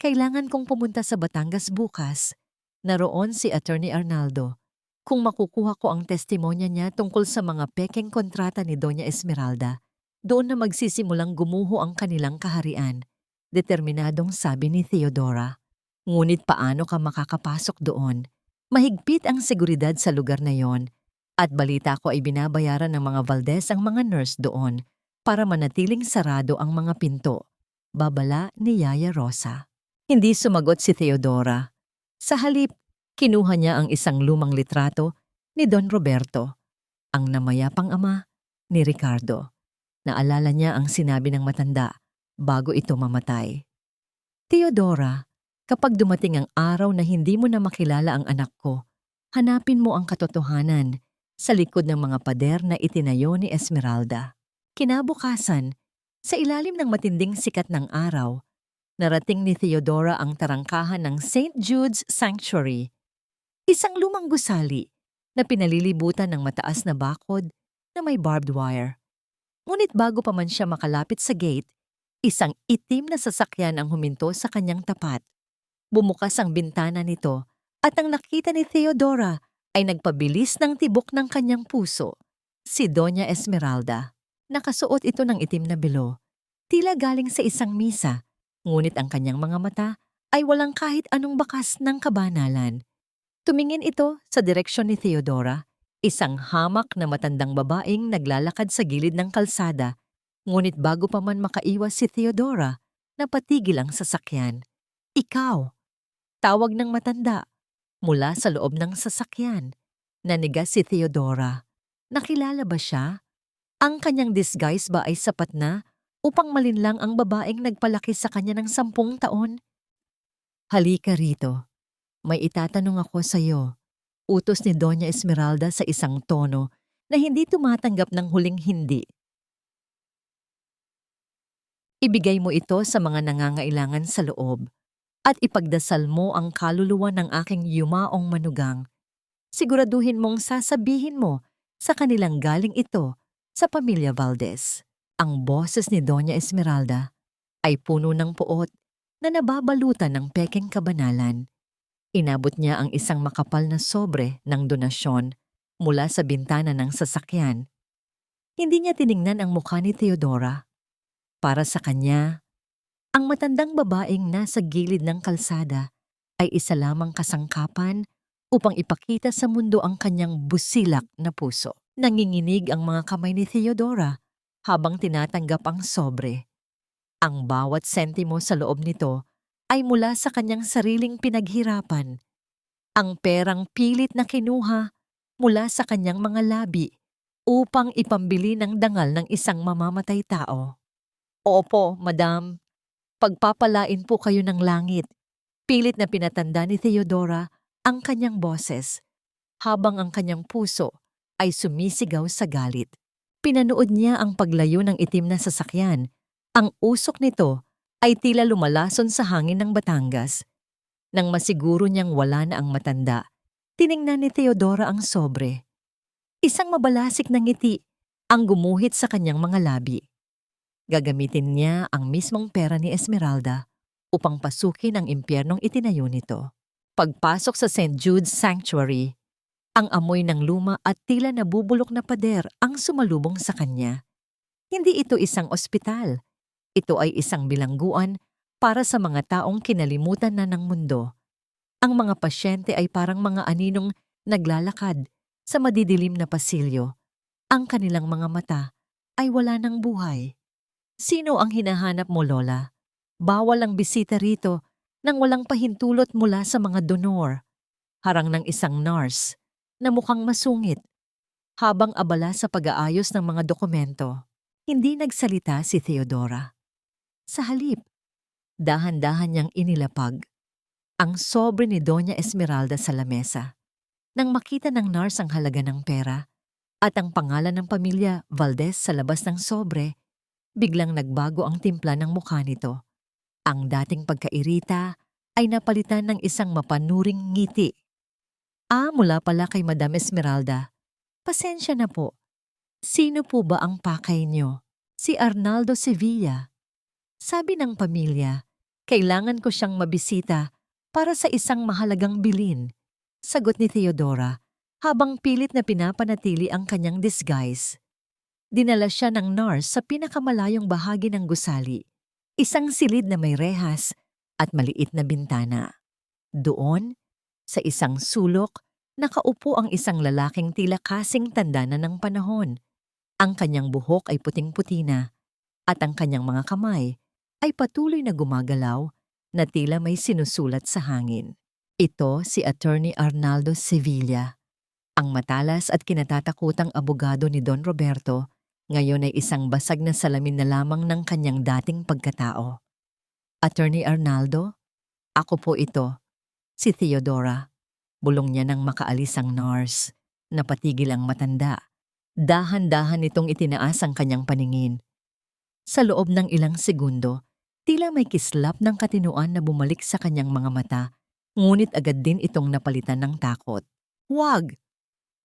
Kailangan kong pumunta sa Batangas bukas. Naroon si Attorney Arnaldo. Kung makukuha ko ang testimonya niya tungkol sa mga pekeng kontrata ni Doña Esmeralda, doon na magsisimulang gumuho ang kanilang kaharian. Determinadong sabi ni Theodora. Ngunit paano ka makakapasok doon? Mahigpit ang seguridad sa lugar na yon. At balita ko ay binabayaran ng mga Valdez ang mga nurse doon para manatiling sarado ang mga pinto. Babala ni Yaya Rosa. Hindi sumagot si Theodora. Sa halip, kinuha niya ang isang lumang litrato ni Don Roberto, ang namayapang ama ni Ricardo. Naalala niya ang sinabi ng matanda bago ito mamatay. Theodora, kapag dumating ang araw na hindi mo na makilala ang anak ko, hanapin mo ang katotohanan sa likod ng mga pader na itinayo ni Esmeralda. Kinabukasan, sa ilalim ng matinding sikat ng araw, narating ni Theodora ang tarangkahan ng St. Jude's Sanctuary, isang lumang gusali na pinalilibutan ng mataas na bakod na may barbed wire. Ngunit bago pa man siya makalapit sa gate, isang itim na sasakyan ang huminto sa kanyang tapat. Bumukas ang bintana nito at ang nakita ni Theodora ay nagpabilis ng tibok ng kanyang puso. Si Doña Esmeralda. Nakasuot ito ng itim na belo. Tila galing sa isang misa, ngunit ang kanyang mga mata ay walang kahit anong bakas ng kabanalan. Tumingin ito sa direksyon ni Theodora, isang hamak na matandang babaeng naglalakad sa gilid ng kalsada. Ngunit bago pa man makaiwas si Theodora, napatigil ang sasakyan. Ikaw! Tawag ng matanda mula sa loob ng sasakyan. Nanigas si Theodora. Nakilala ba siya? Ang kanyang disguise ba ay sapat na upang malinlang ang babaeng nagpalaki sa kanya ng 10 taon? Halika rito. May itatanong ako sa iyo. Utos ni Doña Esmeralda sa isang tono na hindi tumatanggap ng huling hindi. Ibigay mo ito sa mga nangangailangan sa loob at ipagdasal mo ang kaluluwa ng aking yumaong manugang. Siguraduhin mong sasabihin mo sa kanilang galing ito sa pamilya Valdez. Ang boses ni Doña Esmeralda ay puno ng puot na nababalutan ng pekeng kabanalan. Inabot niya ang isang makapal na sobre ng donasyon mula sa bintana ng sasakyan. Hindi niya tiningnan ang mukha ni Theodora. Para sa kanya, ang matandang babaeng nasa gilid ng kalsada ay isa lamang kasangkapan upang ipakita sa mundo ang kanyang busilak na puso. Nanginginig ang mga kamay ni Theodora habang tinatanggap ang sobre. Ang bawat sentimo sa loob nito ay mula sa kanyang sariling pinaghirapan. Ang perang pilit na kinuha mula sa kanyang mga labi upang ipambili ng dangal ng isang mamamatay tao. Opo, madam. Pagpapalain po kayo ng langit. Pilit na pinatanda ni Theodora ang kanyang boses habang ang kanyang puso ay sumisigaw sa galit. Pinanood niya ang paglayo ng itim na sasakyan. Ang usok nito ay tila lumalason sa hangin ng Batangas. Nang masiguro niyang wala na ang matanda, tiningnan ni Theodora ang sobre. Isang mabalasik na ngiti ang gumuhit sa kanyang mga labi. Gagamitin niya ang mismong pera ni Esmeralda upang pasukin ang impyernong itinayo nito. Pagpasok sa St. Jude's Sanctuary, ang amoy ng luma at tila nabubulok na pader ang sumalubong sa kanya. Hindi ito isang ospital. Ito ay isang bilangguan para sa mga taong kinalimutan na ng mundo. Ang mga pasyente ay parang mga aninong naglalakad sa madidilim na pasilyo. Ang kanilang mga mata ay wala ng buhay. Sino ang hinahanap mo, Lola? Bawal ang bisita rito nang walang pahintulot mula sa mga donor. Harang ng isang nurse na mukhang masungit habang abala sa pag-aayos ng mga dokumento. Hindi nagsalita si Theodora. Sa halip, dahan-dahan niyang inilapag ang sobre ni Doña Esmeralda sa lamesa. Nang makita ng nurse ang halaga ng pera at ang pangalan ng pamilya Valdez sa labas ng sobre, biglang nagbago ang timpla ng mukha nito. Ang dating pagkairita ay napalitan ng isang mapanuring ngiti. Mula pala kay Madam Esmeralda. Pasensya na po. Sino po ba ang pakay niyo? Si Arnaldo Sevilla. Sabi ng pamilya Kailangan ko siyang mabisita para sa isang mahalagang bilin, sagot ni Theodora habang pilit na pinapanatili ang kanyang disguise. Dinala siya ng nurse sa pinakamalayong bahagi ng gusali, isang silid na may rehas at maliit na bintana. Doon, sa isang sulok, nakaupo ang isang lalaking tila kasing tanda na ng panahon. Ang kanyang buhok ay puting-puti na at ang kanyang mga kamay ay patuloy na gumagalaw na tila may sinusulat sa hangin. Ito si Attorney Arnaldo Sevilla, ang matalas at kinatatakutang abogado ni Don Roberto. Ngayon ay isang basag na salamin na lamang ng kanyang dating pagkatao. Attorney Arnaldo, ako po ito, si Theodora. Bulong niya nang makaalis ang nurse. Napatigil ang matanda. Dahan-dahan itong itinaas ang kanyang paningin. Sa loob ng ilang segundo, tila may kislap ng katinuan na bumalik sa kanyang mga mata, ngunit agad din itong napalitan ng takot. Huwag!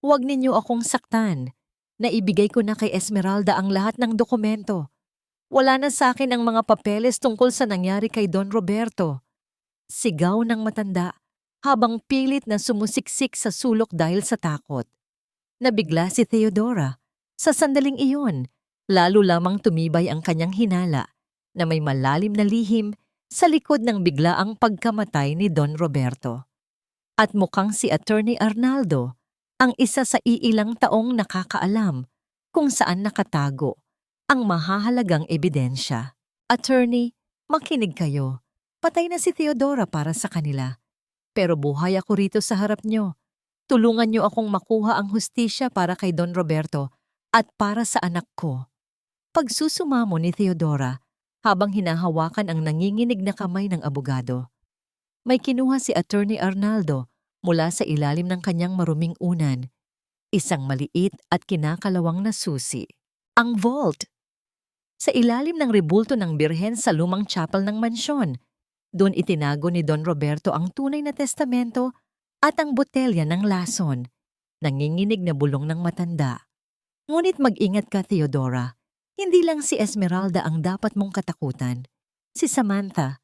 Huwag ninyo akong saktan. Naibigay ko na kay Esmeralda ang lahat ng dokumento. Wala na sa akin ang mga papeles tungkol sa nangyari kay Don Roberto. Sigaw ng matanda habang pilit na sumusiksik sa sulok dahil sa takot. Nabigla si Theodora. Sa sandaling iyon, lalo lamang tumibay ang kanyang hinala na may malalim na lihim sa likod ng biglaang pagkamatay ni Don Roberto. At mukhang si Attorney Arnaldo ang isa sa iilang taong nakakaalam kung saan nakatago ang mahahalagang ebidensya. Attorney, makinig kayo. Patay na si Theodora para sa kanila. Pero buhay ako rito sa harap nyo. Tulungan nyo akong makuha ang hustisya para kay Don Roberto at para sa anak ko. Pagsusumamo ni Theodora habang hinahawakan ang nanginginig na kamay ng abogado. May kinuha si Attorney Arnaldo mula sa ilalim ng kanyang maruming unan, isang maliit at kinakalawang na susi. Ang vault! Sa ilalim ng rebulto ng birhen sa lumang chapel ng mansyon, doon itinago ni Don Roberto ang tunay na testamento at ang botelya ng lason. Nanginginig na bulong ng matanda. Ngunit mag-ingat ka, Theodora. Hindi lang si Esmeralda ang dapat mong katakutan. Si Samantha,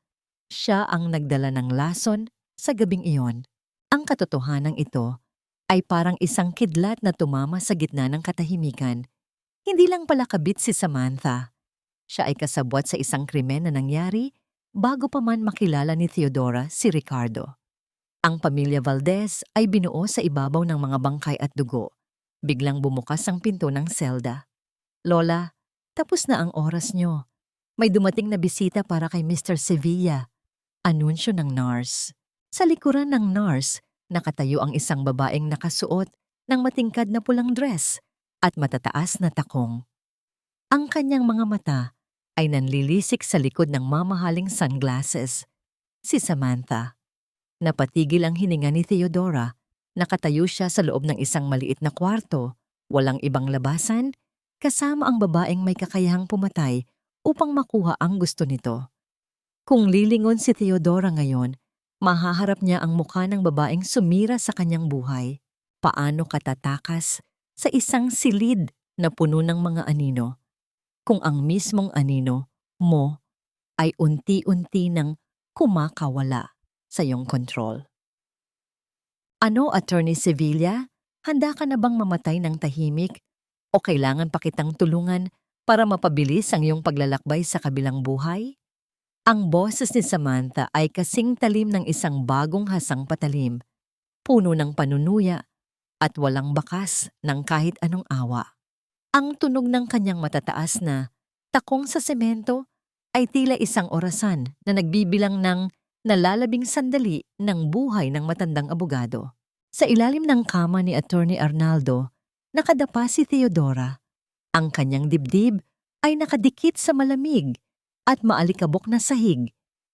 siya ang nagdala ng lason sa gabing iyon. Ang katotohanan ito ay parang isang kidlat na tumama sa gitna ng katahimikan. Hindi lang pala kabit si Samantha. Siya ay kasabwat sa isang krimen na nangyari bago pa man makilala ni Theodora si Ricardo. Ang pamilya Valdez ay binuo sa ibabaw ng mga bangkay at dugo. Biglang bumukas ang pinto ng selda. Lola, tapos na ang oras nyo. May dumating na bisita para kay Mr. Sevilla. Anunsyo ng nurse. Sa likuran ng nurse, nakatayo ang isang babaeng nakasuot ng matingkad na pulang dress at matataas na takong. Ang kanyang mga mata ay nanlilisik sa likod ng mamahaling sunglasses. Si Samantha. Napatigil ang hininga ni Theodora. Nakatayo siya sa loob ng isang maliit na kwarto, walang ibang labasan, kasama ang babaeng may kakayahang pumatay upang makuha ang gusto nito. Kung lilingon si Theodora ngayon, mahaharap niya ang mukha ng babaeng sumira sa kanyang buhay. Paano katatakas sa isang silid na puno ng mga anino, kung ang mismong anino mo ay unti-unti nang kumakawala sa iyong kontrol. Ano, Attorney Sevilla? Handa ka na bang mamatay ng tahimik? O kailangan pa kitang tulungan para mapabilis ang iyong paglalakbay sa kabilang buhay? Ang boses ni Samantha ay kasing talim ng isang bagong hasang patalim, puno ng panunuya at walang bakas ng kahit anong awa. Ang tunog ng kanyang matataas na takong sa semento ay tila isang orasan na nagbibilang ng nalalabing sandali ng buhay ng matandang abogado. Sa ilalim ng kama ni Attorney Arnaldo, nakadapa si Theodora. Ang kanyang dibdib ay nakadikit sa malamig at maalikabok na sahig,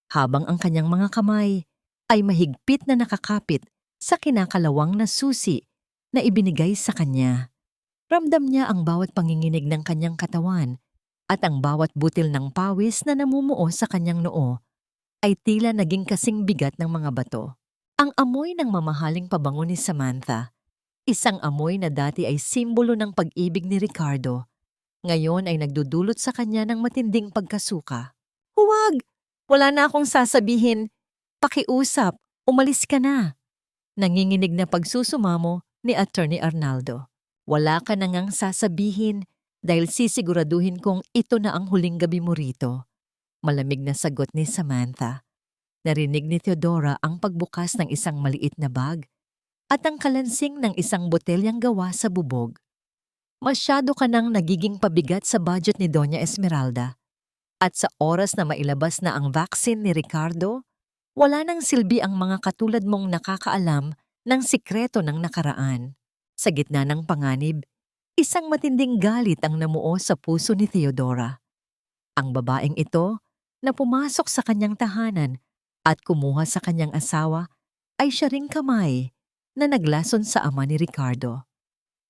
habang ang kanyang mga kamay ay mahigpit na nakakapit sa kinakalawang na susi na ibinigay sa kanya. Ramdam niya ang bawat panginginig ng kanyang katawan at ang bawat butil ng pawis na namumuo sa kanyang noo ay tila naging kasing bigat ng mga bato. Ang amoy ng mamahaling pabango ni Samantha, isang amoy na dati ay simbolo ng pag-ibig ni Ricardo, ngayon ay nagdudulot sa kanya ng matinding pagkasuka. Huwag! Wala na akong sasabihin. Pakiusap, umalis ka na. Nanginginig na pagsusumamo ni Attorney Arnaldo. Wala ka na ngang sasabihin dahil sisiguraduhin kong ito na ang huling gabi mo rito. Malamig na sagot ni Samantha. Narinig ni Theodora ang pagbukas ng isang maliit na bag at ang kalansing ng isang botelyang gawa sa bubog. Masyado ka nang nagiging pabigat sa budget ni Doña Esmeralda. At sa oras na mailabas na ang vaccine ni Ricardo, wala nang silbi ang mga katulad mong nakakaalam ng sikreto ng nakaraan. Sa gitna ng panganib, isang matinding galit ang namuo sa puso ni Theodora. Ang babaeng ito na pumasok sa kanyang tahanan at kumuha sa kanyang asawa ay siya ring kamay na naglason sa ama ni Ricardo.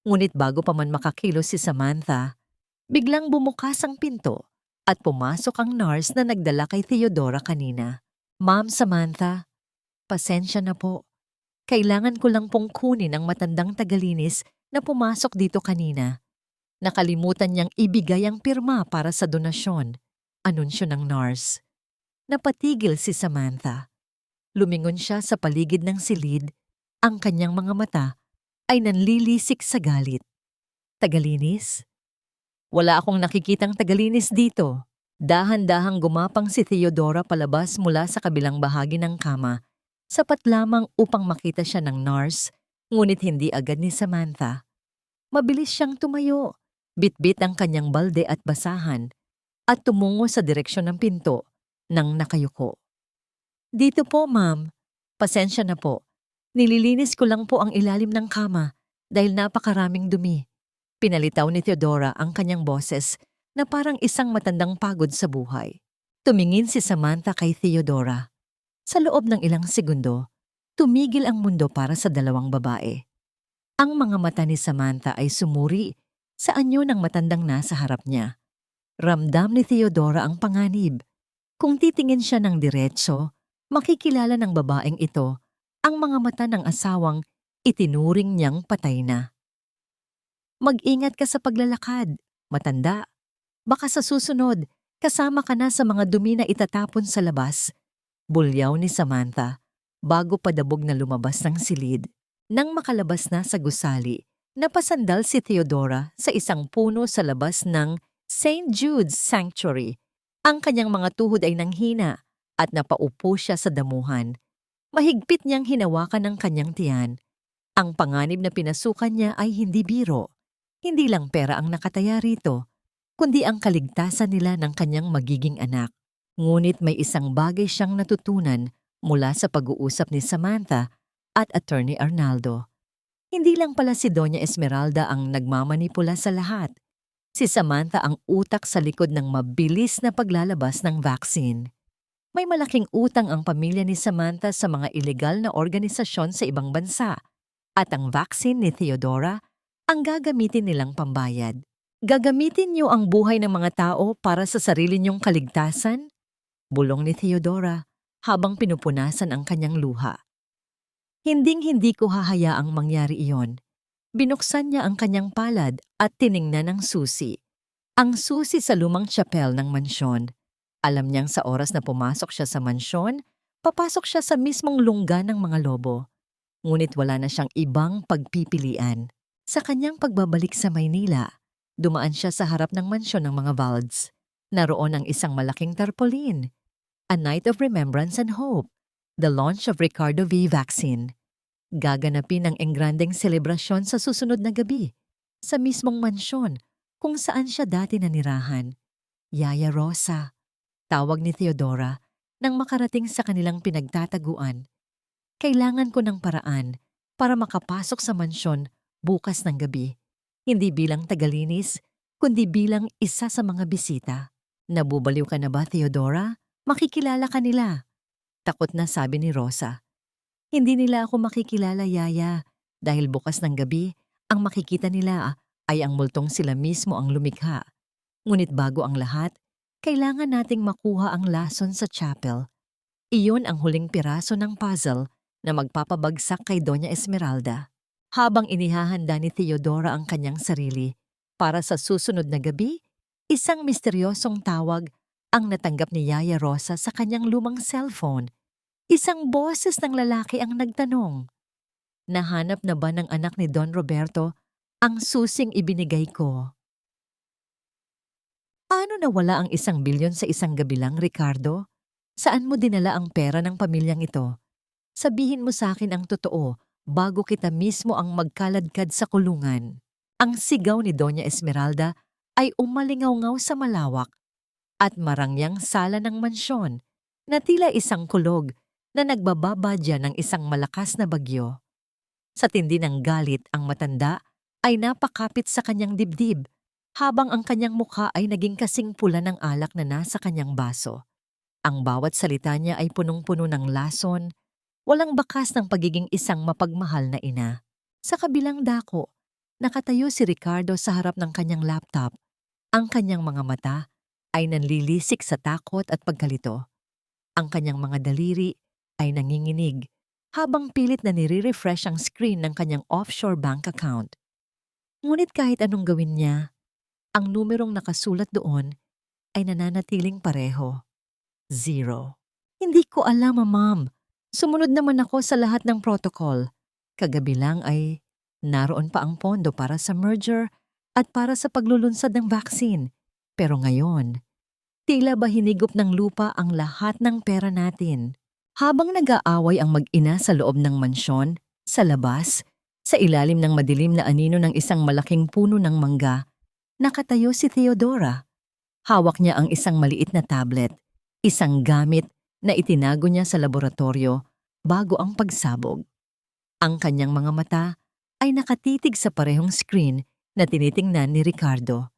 Ngunit bago pa man makakilos si Samantha, biglang bumukas ang pinto at pumasok ang nurse na nagdala kay Theodora kanina. Ma'am Samantha, pasensya na po. Kailangan ko lang pong kunin ang matandang tagalinis na pumasok dito kanina. Nakalimutan niyang ibigay ang pirma para sa donasyon, anunsyo ng nurse. Napatigil si Samantha. Lumingon siya sa paligid ng silid, ang kanyang mga mata ay nanlilisik sa galit. Tagalinis? Wala akong nakikitang tagalinis dito. Dahan-dahang gumapang si Theodora palabas mula sa kabilang bahagi ng kama, sapat lamang upang makita siya ng nurse, ngunit hindi agad ni Samantha. Mabilis siyang tumayo, bitbit ang kanyang balde at basahan, at tumungo sa direksyon ng pinto nang nakayuko. Dito po, ma'am. Pasensya na po. Nililinis ko lang po ang ilalim ng kama dahil napakaraming dumi. Pinalitaw ni Theodora ang kanyang boses na parang isang matandang pagod sa buhay. Tumingin si Samantha kay Theodora. Sa loob ng ilang segundo, tumigil ang mundo para sa dalawang babae. Ang mga mata ni Samantha ay sumuri sa anyo ng matandang nasa harap niya. Ramdam ni Theodora ang panganib. Kung titingin siya ng diretso, makikilala ng babaeng ito ang mga mata ng asawang itinuring niyang patay na. Mag-ingat ka sa paglalakad, matanda. Baka sa susunod, kasama ka na sa mga dumi na itatapon sa labas. Bulyaw ni Samantha, bago padabog na lumabas ng silid. Nang makalabas na sa gusali, napasandal si Theodora sa isang puno sa labas ng St. Jude's Sanctuary. Ang kanyang mga tuhod ay nanghina at napaupo siya sa damuhan. Mahigpit niyang hinawakan ang kanyang tiyan. Ang panganib na pinasukan niya ay hindi biro. Hindi lang pera ang nakataya rito, kundi ang kaligtasan nila ng kanyang magiging anak. Ngunit may isang bagay siyang natutunan mula sa pag-uusap ni Samantha at Attorney Arnaldo. Hindi lang pala si Doña Esmeralda ang nagmamanipula sa lahat. Si Samantha ang utak sa likod ng mabilis na paglalabas ng vaccine. May malaking utang ang pamilya ni Samantha sa mga ilegal na organisasyon sa ibang bansa. At ang vaccine ni Theodora ang gagamitin nilang pambayad. Gagamitin niyo ang buhay ng mga tao para sa sarili niyong kaligtasan? Bulong ni Theodora habang pinupunasan ang kanyang luha. Hinding-hindi ko hahayaang mangyari iyon. Binuksan niya ang kanyang palad at tiningnan ang susi. Ang susi sa lumang chapel ng mansyon. Alam niyang sa oras na pumasok siya sa mansyon, papasok siya sa mismong lungga ng mga lobo. Ngunit wala na siyang ibang pagpipilian. Sa kanyang pagbabalik sa Maynila, dumaan siya sa harap ng mansyon ng mga Valds. Naroon ang isang malaking tarpaulin. A night of remembrance and hope. The launch of Ricardo V. Vaccine. Gaganapin ang engrandeng selebrasyon sa susunod na gabi. Sa mismong mansyon kung saan siya dati nanirahan. Yaya Rosa, tawag ni Theodora nang makarating sa kanilang pinagtataguan. Kailangan ko ng paraan para makapasok sa mansyon bukas ng gabi, hindi bilang tagalinis, kundi bilang isa sa mga bisita. Nabubaliw ka na ba, Theodora? Makikilala ka nila. Takot na sabi ni Rosa. Hindi nila ako makikilala, Yaya, dahil bukas ng gabi, ang makikita nila ay ang multong sila mismo ang lumikha. Ngunit bago ang lahat, kailangan nating makuha ang lason sa chapel. Iyon ang huling piraso ng puzzle na magpapabagsak kay Doña Esmeralda. Habang inihahanda ni Theodora ang kanyang sarili para sa susunod na gabi, isang misteryosong tawag ang natanggap ni Yaya Rosa sa kanyang lumang cellphone. Isang boses ng lalaki ang nagtanong, "Nahanap na ba ng anak ni Don Roberto ang susing ibinigay ko?" Paano nawala ang 1 bilyon sa isang gabi lang, Ricardo? Saan mo dinala ang pera ng pamilyang ito? Sabihin mo sa akin ang totoo bago kita mismo ang magkaladkad sa kulungan. Ang sigaw ni Doña Esmeralda ay umalingaw-ngaw sa malawak at marangyang sala ng mansyon na tila isang kulog na nagbababadya ng isang malakas na bagyo. Sa tindi ng galit, ang matanda ay napakapit sa kanyang dibdib habang ang kanyang mukha ay naging kasing pula ng alak na nasa kanyang baso. Ang bawat salita niya ay punong-puno ng lason, walang bakas ng pagiging isang mapagmahal na ina. Sa kabilang dako, nakatayo si Ricardo sa harap ng kanyang laptop. Ang kanyang mga mata ay nanlilisik sa takot at pagkalito. Ang kanyang mga daliri ay nanginginig habang pilit na nire-refresh ang screen ng kanyang offshore bank account. Ngunit kahit anong gawin niya, ang numerong nakasulat doon ay nananatiling pareho. 0. Hindi ko alam, ma'am. Sumunod naman ako sa lahat ng protocol. Kagabi lang ay naroon pa ang pondo para sa merger at para sa paglulunsad ng vaccine. Pero ngayon, tila ba hinigop ng lupa ang lahat ng pera natin. Habang nag-aaway ang mag-ina sa loob ng mansyon, sa labas, sa ilalim ng madilim na anino ng isang malaking puno ng mangga, nakatayo si Theodora. Hawak niya ang isang maliit na tablet, isang gamit na itinago niya sa laboratorio bago ang pagsabog. Ang kanyang mga mata ay nakatitig sa parehong screen na tinitingnan ni Ricardo.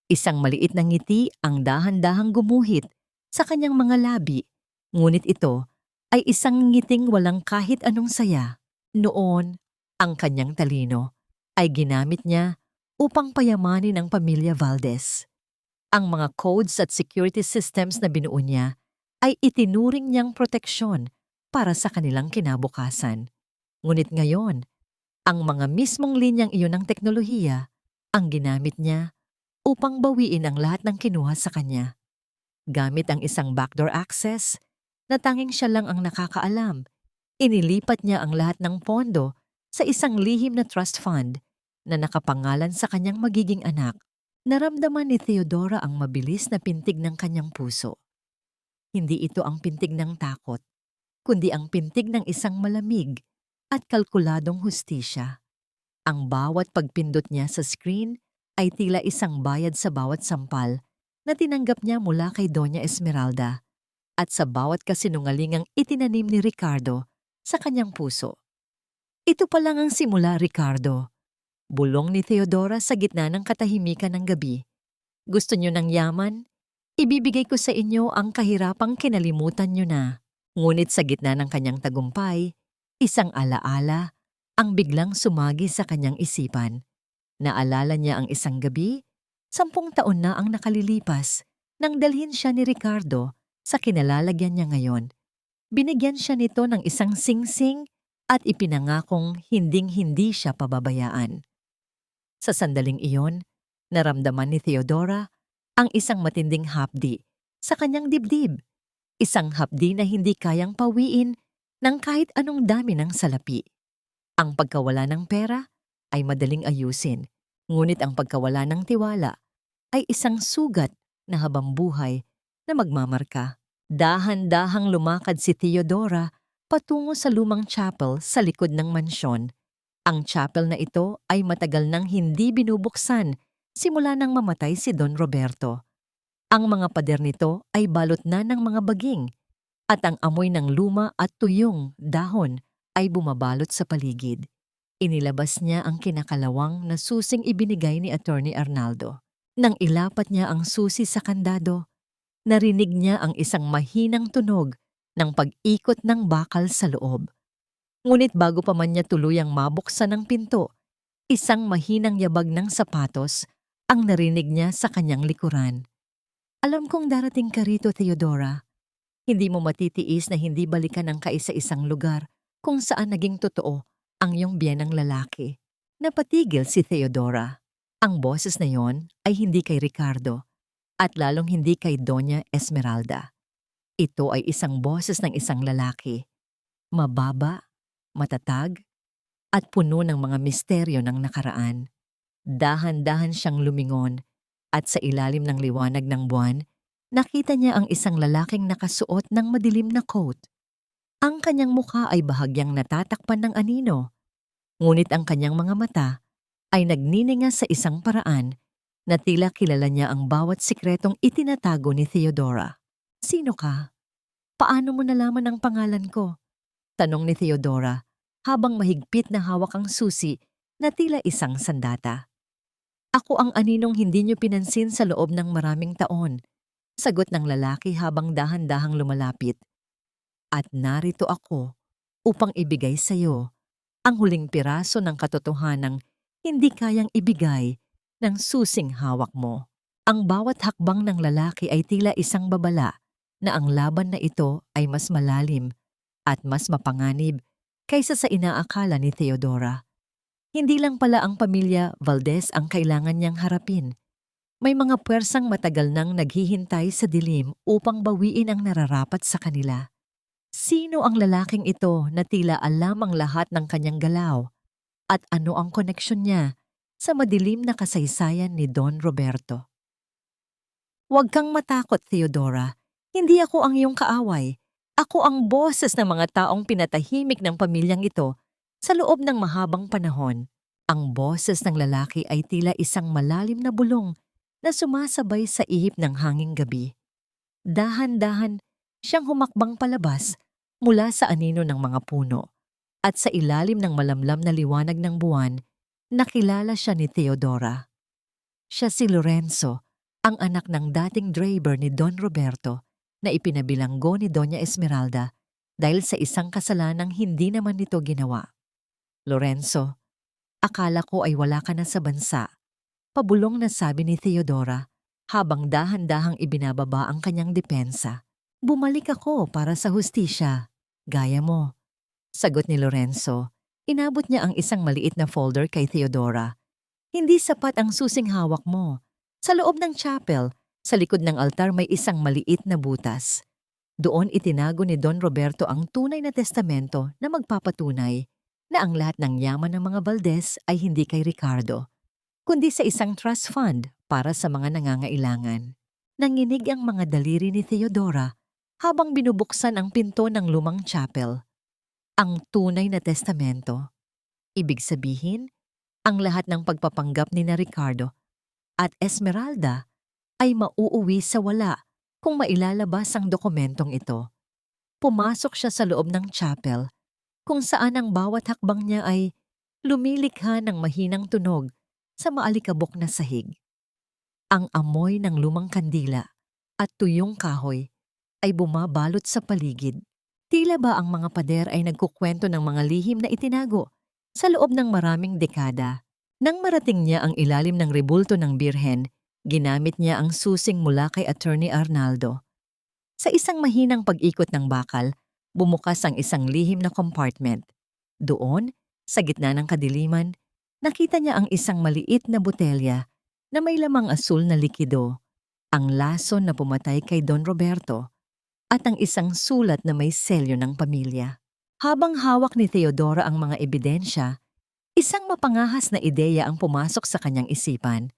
Isang maliit na ngiti ang dahan-dahang gumuhit sa kanyang mga labi, ngunit ito ay isang ngiting walang kahit anong saya. Noon, ang kanyang talino ay ginamit niya upang payamanin ang pamilya Valdez. Ang mga codes at security systems na binuo niya ay itinuring niyang proteksyon para sa kanilang kinabukasan. Ngunit ngayon, ang mga mismong linyang iyon ng teknolohiya ang ginamit niya upang bawiin ang lahat ng kinuha sa kanya. Gamit ang isang backdoor access na tanging siya lang ang nakakaalam, inilipat niya ang lahat ng pondo sa isang lihim na trust fund na nakapangalan sa kanyang magiging anak. Naramdaman ni Theodora ang mabilis na pintig ng kanyang puso. Hindi ito ang pintig ng takot, kundi ang pintig ng isang malamig at kalkuladong hustisya. Ang bawat pagpindot niya sa screen ay tila isang bayad sa bawat sampal na tinanggap niya mula kay Doña Esmeralda at sa bawat kasinungalingang itinanim ni Ricardo sa kanyang puso. Ito pa lang ang simula, Ricardo. Bulong ni Theodora sa gitna ng katahimikan ng gabi. Gusto niyo ng yaman? Ibibigay ko sa inyo ang kahirapang kinalimutan niyo na. Ngunit sa gitna ng kanyang tagumpay, isang alaala ang biglang sumagi sa kanyang isipan. Naalala niya ang isang gabi, 10 taon na ang nakalilipas, nang dalhin siya ni Ricardo sa kinalalagyan niya ngayon. Binigyan siya nito ng isang singsing at ipinangakong hinding-hindi siya pababayaan. Sa sandaling iyon, naramdaman ni Theodora ang isang matinding hapdi sa kanyang dibdib. Isang hapdi na hindi kayang pawiin ng kahit anong dami ng salapi. Ang pagkawala ng pera ay madaling ayusin, ngunit ang pagkawala ng tiwala ay isang sugat na habang buhay na magmamarka. Dahan-dahang lumakad si Theodora patungo sa lumang chapel sa likod ng mansyon. Ang chapel na ito ay matagal nang hindi binubuksan simula nang mamatay si Don Roberto. Ang mga pader nito ay balot na ng mga baging at ang amoy ng luma at tuyong dahon ay bumabalot sa paligid. Inilabas niya ang kinakalawang na susing ibinigay ni Attorney Arnaldo. Nang ilapat niya ang susi sa kandado, narinig niya ang isang mahinang tunog ng pag-ikot ng bakal sa loob. Ngunit bago pa man niya tuluyang mabuksan ang pinto, isang mahinang yabag ng sapatos ang narinig niya sa kanyang likuran. Alam kong darating ka rito, Theodora. Hindi mo matitiis na hindi balikan ang kaisa-isang lugar kung saan naging totoo ang iyong biyenang lalaki. Napatigil si Theodora. Ang boses na yon ay hindi kay Ricardo. At lalong hindi kay Doña Esmeralda. Ito ay isang boses ng isang lalaki. Mababa, matatag, at puno ng mga misteryo ng nakaraan. Dahan-dahan siyang lumingon at sa ilalim ng liwanag ng buwan, nakita niya ang isang lalaking nakasuot ng madilim na coat. Ang kanyang mukha ay bahagyang natatakpan ng anino, ngunit ang kanyang mga mata ay nagnininga sa isang paraan na tila kilala niya ang bawat sikretong itinatago ni Theodora. "Sino ka? Paano mo nalaman ang pangalan ko?" tanong ni Theodora habang mahigpit na hawak ang susi na tila isang sandata. "Ako ang aninong hindi niyo pinansin sa loob ng maraming taon," sagot ng lalaki habang dahan-dahang lumalapit. "At narito ako upang ibigay sa iyo ang huling piraso ng katotohanang hindi kayang ibigay ng susing hawak mo." Ang bawat hakbang ng lalaki ay tila isang babala na ang laban na ito ay mas malalim at mas mapanganib kaysa sa inaakala ni Theodora. Hindi lang pala ang pamilya Valdez ang kailangan niyang harapin. May mga puwersang matagal nang naghihintay sa dilim upang bawiin ang nararapat sa kanila. Sino ang lalaking ito na tila alam ang lahat ng kanyang galaw? At ano ang koneksyon niya sa madilim na kasaysayan ni Don Roberto? "Huwag kang matakot, Theodora. Hindi ako ang iyong kaaway. Ako ang boses ng mga taong pinatahimik ng pamilyang ito sa loob ng mahabang panahon." Ang boses ng lalaki ay tila isang malalim na bulong na sumasabay sa ihip ng hanging gabi. Dahan-dahan siyang humakbang palabas mula sa anino ng mga puno at sa ilalim ng malamlam na liwanag ng buwan, nakilala siya ni Theodora. Siya si Lorenzo, ang anak ng dating driver ni Don Roberto na ipinabilanggo ni Doña Esmeralda dahil sa isang kasalanang hindi naman nito ginawa. "Lorenzo, akala ko ay wala ka na sa bansa," pabulong na sabi ni Theodora habang dahan-dahang ibinababa ang kanyang depensa. "Bumalik ako para sa hustisya, gaya mo," sagot ni Lorenzo. Inabot niya ang isang maliit na folder kay Theodora. "Hindi sapat ang susing hawak mo. Sa loob ng chapel, sa likod ng altar may isang maliit na butas. Doon itinago ni Don Roberto ang tunay na testamento na magpapatunay na ang lahat ng yaman ng mga Valdez ay hindi kay Ricardo, kundi sa isang trust fund para sa mga nangangailangan." Nanginig ang mga daliri ni Theodora habang binubuksan ang pinto ng lumang chapel. Ang tunay na testamento. Ibig sabihin, ang lahat ng pagpapanggap ni na Ricardo at Esmeralda ay mauuwi sa wala kung mailalabas ang dokumentong ito. Pumasok siya sa loob ng chapel kung saan ang bawat hakbang niya ay lumilikha ng mahinang tunog sa maalikabok na sahig. Ang amoy ng lumang kandila at tuyong kahoy ay bumabalot sa paligid. Tila ba ang mga pader ay nagkukwento ng mga lihim na itinago sa loob ng maraming dekada. Nang marating niya ang ilalim ng rebulto ng birhen, ginamit niya ang susing mula kay Attorney Arnaldo. Sa isang mahinang pag-ikot ng bakal, bumukas ang isang lihim na compartment. Doon, sa gitna ng kadiliman, nakita niya ang isang maliit na botelya na may lamang asul na likido, ang lason na pumatay kay Don Roberto, at ang isang sulat na may selyo ng pamilya. Habang hawak ni Theodora ang mga ebidensya, isang mapangahas na ideya ang pumasok sa kanyang isipan.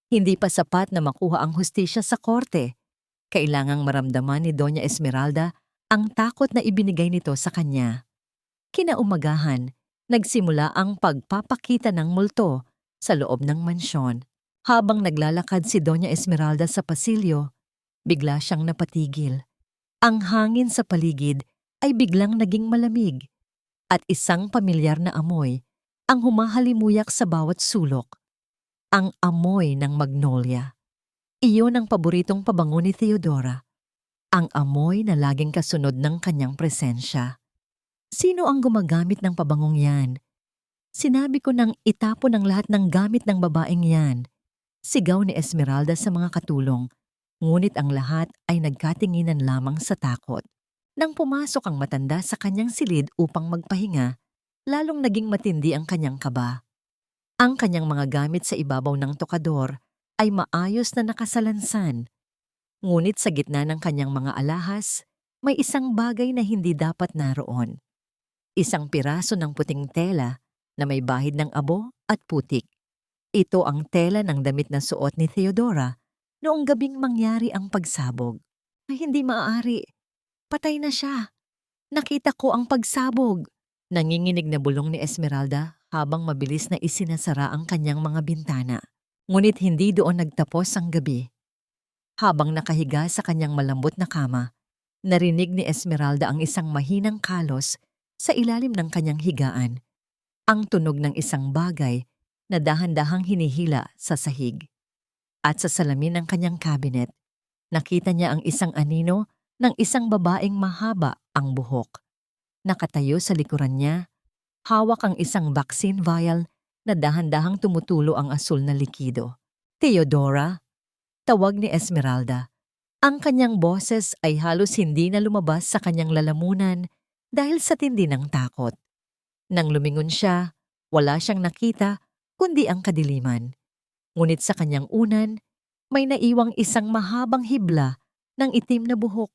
Hindi pa sapat na makuha ang hustisya sa korte. Kailangang maramdaman ni Doña Esmeralda ang takot na ibinigay nito sa kanya. Kinaumagahan, nagsimula ang pagpapakita ng multo sa loob ng mansyon. Habang naglalakad si Doña Esmeralda sa pasilyo, bigla siyang napatigil. Ang hangin sa paligid ay biglang naging malamig at isang pamilyar na amoy ang humahalimuyak sa bawat sulok. Ang amoy ng magnolia. Iyon ang paboritong pabango ni Theodora. Ang amoy na laging kasunod ng kanyang presensya. Sino ang gumagamit ng pabangong yan? Sinabi ko nang itapon ang lahat ng gamit ng babaeng yan. Sigaw ni Esmeralda sa mga katulong, ngunit ang lahat ay nagkatinginan lamang sa takot. Nang pumasok ang matanda sa kanyang silid upang magpahinga, lalong naging matindi ang kanyang kaba. Ang kanyang mga gamit sa ibabaw ng tokador ay maayos na nakasalansan. Ngunit sa gitna ng kanyang mga alahas, may isang bagay na hindi dapat naroon. Isang piraso ng puting tela na may bahid ng abo at putik. Ito ang tela ng damit na suot ni Theodora noong gabing mangyari ang pagsabog. Ay hindi maaari. Patay na siya. Nakita ko ang pagsabog. Nanginginig na bulong ni Esmeralda habang mabilis na isinasara ang kanyang mga bintana. Ngunit hindi doon nagtapos ang gabi. Habang nakahiga sa kanyang malambot na kama, narinig ni Esmeralda ang isang mahinang kalos sa ilalim ng kanyang higaan. Ang tunog ng isang bagay na dahan-dahang hinihila sa sahig. At sa salamin ng kanyang cabinet, nakita niya ang isang anino ng isang babaeng mahaba ang buhok. Nakatayo sa likuran niya, hawak ang isang vaccine vial na dahan-dahang tumutulo ang asul na likido. Theodora, tawag ni Esmeralda. Ang kanyang boses ay halos hindi na lumabas sa kanyang lalamunan dahil sa tindi ng takot. Nang lumingon siya, wala siyang nakita kundi ang kadiliman. Ngunit sa kanyang unan, may naiwang isang mahabang hibla ng itim na buhok.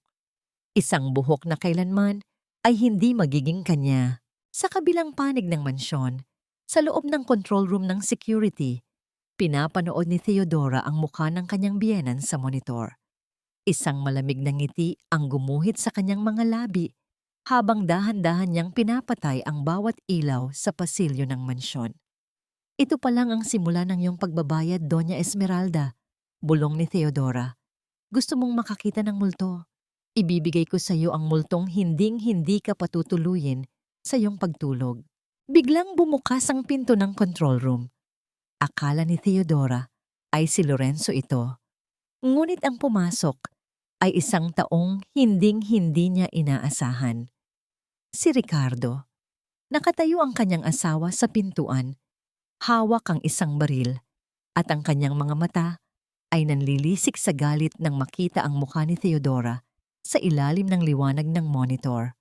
Isang buhok na kailanman ay hindi magiging kanya. Sa kabilang panig ng mansyon, sa loob ng control room ng security, pinapanood ni Theodora ang mukha ng kanyang biyenan sa monitor. Isang malamig na ngiti ang gumuhit sa kanyang mga labi habang dahan-dahan niyang pinapatay ang bawat ilaw sa pasilyo ng mansyon. Ito pa lang ang simula ng iyong pagbabayad, Doña Esmeralda, bulong ni Theodora. Gusto mong makakita ng multo? Ibibigay ko sa iyo ang multong hinding-hindi ka patutuluyin sa iyong pagtulog. Biglang bumukas ang pinto ng control room. Akala ni Theodora ay si Lorenzo ito. Ngunit ang pumasok ay isang taong hinding-hindi niya inaasahan. Si Ricardo. Nakatayo ang kanyang asawa sa pintuan. Hawak ang isang baril at ang kanyang mga mata ay nanlilisik sa galit nang makita ang mukha ni Theodora sa ilalim ng liwanag ng monitor.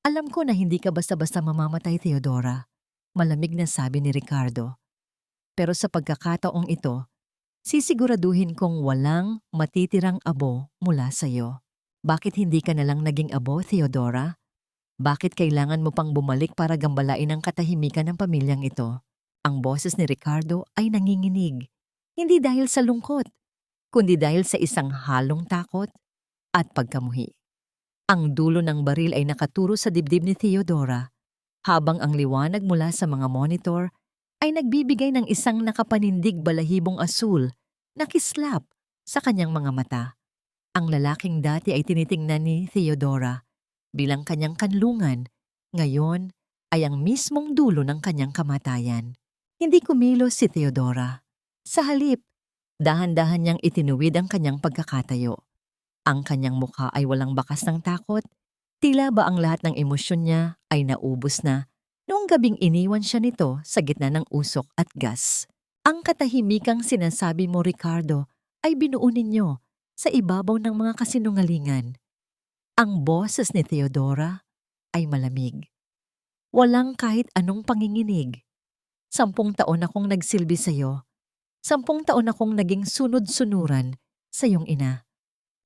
Alam ko na hindi ka basta-basta mamamatay, Theodora, malamig na sabi ni Ricardo. Pero sa pagkakataong ito, sisiguraduhin kong walang matitirang abo mula sa iyo. Bakit hindi ka nalang naging abo, Theodora? Bakit kailangan mo pang bumalik para gambalain ang katahimikan ng pamilyang ito? Ang boses ni Ricardo ay nanginginig, hindi dahil sa lungkot, kundi dahil sa isang halong takot at pagkamuhi. Ang dulo ng baril ay nakaturo sa dibdib ni Theodora, habang ang liwanag mula sa mga monitor ay nagbibigay ng isang nakapanindig balahibong asul na kislap sa kanyang mga mata. Ang lalaking dati ay tinitingnan ni Theodora bilang kanyang kanlungan, ngayon ay ang mismong dulo ng kanyang kamatayan. Hindi kumilos si Theodora. Sa halip, dahan-dahan niyang itinuwid ang kanyang pagkakatayo. Ang kanyang mukha ay walang bakas ng takot, tila ba ang lahat ng emosyon niya ay naubos na noong gabing iniwan siya nito sa gitna ng usok at gas. Ang katahimikang sinasabi mo, Ricardo, ay binuo ninyo sa ibabaw ng mga kasinungalingan. Ang boses ni Theodora ay malamig. Walang kahit anong panginginig. 10 taon akong nagsilbi sa iyo. 10 taon akong naging sunod-sunuran sa iyong ina.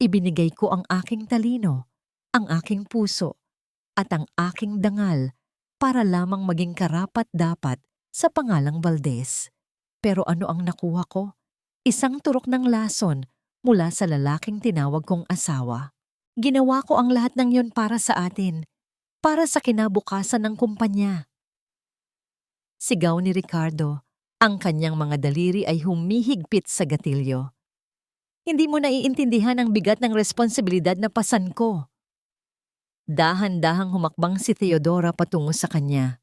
Ibinigay ko ang aking talino, ang aking puso, at ang aking dangal para lamang maging karapat-dapat sa pangalang Valdez. Pero ano ang nakuha ko? Isang turok ng lason mula sa lalaking tinawag kong asawa. Ginawa ko ang lahat ng yon para sa atin, para sa kinabukasan ng kumpanya. Sigaw ni Ricardo, ang kanyang mga daliri ay humihigpit sa gatilyo. Hindi mo naiintindihan ang bigat ng responsibilidad na pasan ko. Dahan-dahang humakbang si Theodora patungo sa kanya.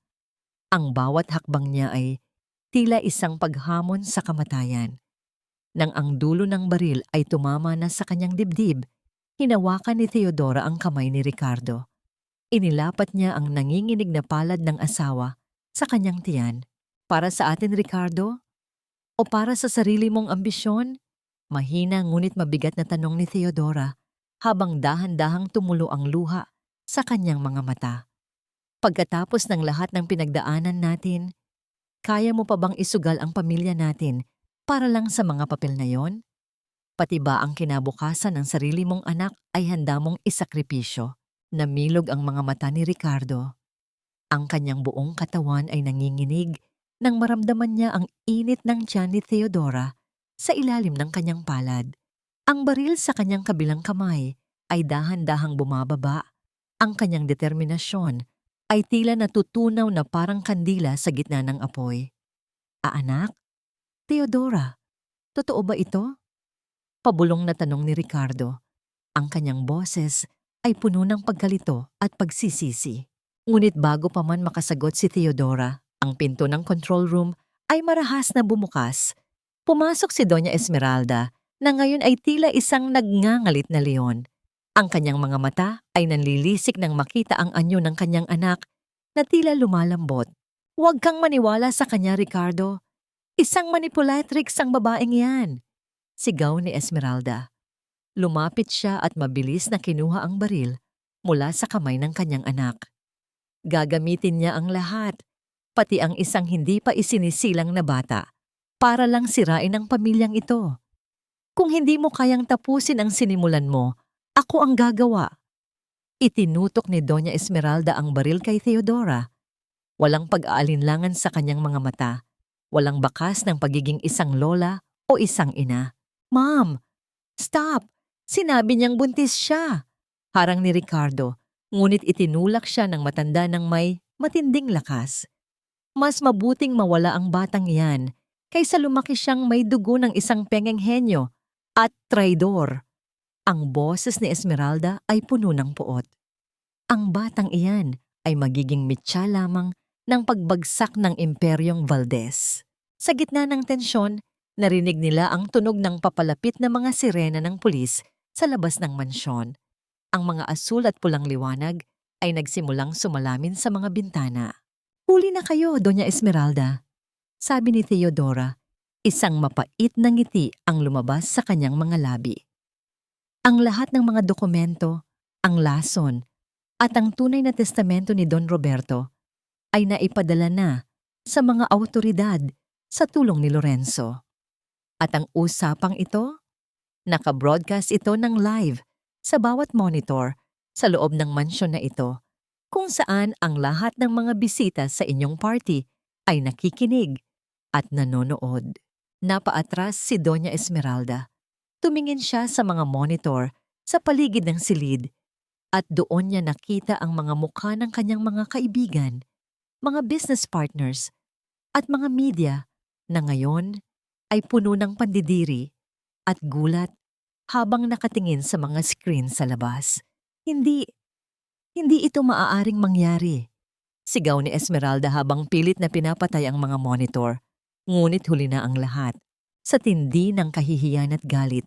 Ang bawat hakbang niya ay tila isang paghamon sa kamatayan. Nang ang dulo ng baril ay tumama na sa kanyang dibdib, hinawakan ni Theodora ang kamay ni Ricardo. Inilapat niya ang nanginginig na palad ng asawa sa kanyang tiyan. Para sa atin, Ricardo? O para sa sarili mong ambisyon? Mahina ngunit mabigat na tanong ni Theodora habang dahan-dahang tumulo ang luha sa kanyang mga mata. Pagkatapos ng lahat ng pinagdaanan natin, kaya mo pa bang isugal ang pamilya natin para lang sa mga papel na yon? Pati ba ang kinabukasan ng sarili mong anak ay handa mong isakripisyo? Namilog ang mga mata ni Ricardo. Ang kanyang buong katawan ay nanginginig nang maramdaman niya ang init ng tiyan ni Theodora sa ilalim ng kanyang palad. Ang baril sa kanyang kabilang kamay ay dahan-dahang bumababa. Ang kanyang determinasyon ay tila natutunaw na parang kandila sa gitna ng apoy. Anak? Theodora, totoo ba ito? Pabulong na tanong ni Ricardo. Ang kanyang boses ay puno ng pagkalito at pagsisisi. Ngunit bago pa man makasagot si Theodora, ang pinto ng control room ay marahas na bumukas. Pumasok si Doña Esmeralda na ngayon ay tila isang nagngangalit na leon. Ang kanyang mga mata ay nanlilisik nang makita ang anyo ng kanyang anak na tila lumalambot. Huwag kang maniwala sa kanya, Ricardo. Isang manipulatrix ang babaeng yan. Sigaw ni Esmeralda. Lumapit siya at mabilis na kinuha ang baril mula sa kamay ng kanyang anak. Gagamitin niya ang lahat, pati ang isang hindi pa isinisilang na bata, para lang sirain ang pamilyang ito. Kung hindi mo kayang tapusin ang sinimulan mo, ako ang gagawa. Itinutok ni Doña Esmeralda ang baril kay Theodora. Walang pag-aalinlangan sa kanyang mga mata. Walang bakas ng pagiging isang lola o isang ina. Ma'am, stop! Sinabi niyang buntis siya. Harang ni Ricardo, ngunit itinulak siya ng matanda ng may matinding lakas. Mas mabuting mawala ang batang iyan kaysa lumaki siyang may dugo ng isang pengenghenyo at traidor. Ang boses ni Esmeralda ay puno ng puot. Ang batang iyan ay magiging mitya lamang ng pagbagsak ng Imperyong Valdez. Sa gitna ng tensyon, narinig nila ang tunog ng papalapit na mga sirena ng pulis sa labas ng mansyon. Ang mga asul at pulang liwanag ay nagsimulang sumalamin sa mga bintana. Huli na kayo, Doña Esmeralda, sabi ni Theodora. Isang mapait na ngiti ang lumabas sa kanyang mga labi. Ang lahat ng mga dokumento, ang lason, at ang tunay na testamento ni Don Roberto ay naipadala na sa mga awtoridad sa tulong ni Lorenzo. At ang usapang ito, naka-broadcast ito ng live sa bawat monitor sa loob ng mansyon na ito, kung saan ang lahat ng mga bisita sa inyong party ay nakikinig at nanonood. Napaatras si Doña Esmeralda. Tumingin siya sa mga monitor sa paligid ng silid at doon niya nakita ang mga mukha ng kanyang mga kaibigan, mga business partners at mga media na ngayon ay puno ng pandidiri at gulat habang nakatingin sa mga screen sa labas. Hindi ito maaaring mangyari. Sigaw ni Esmeralda habang pilit na pinapatay ang mga monitor. Ngunit huli na ang lahat. Sa tindi ng kahihiyan at galit,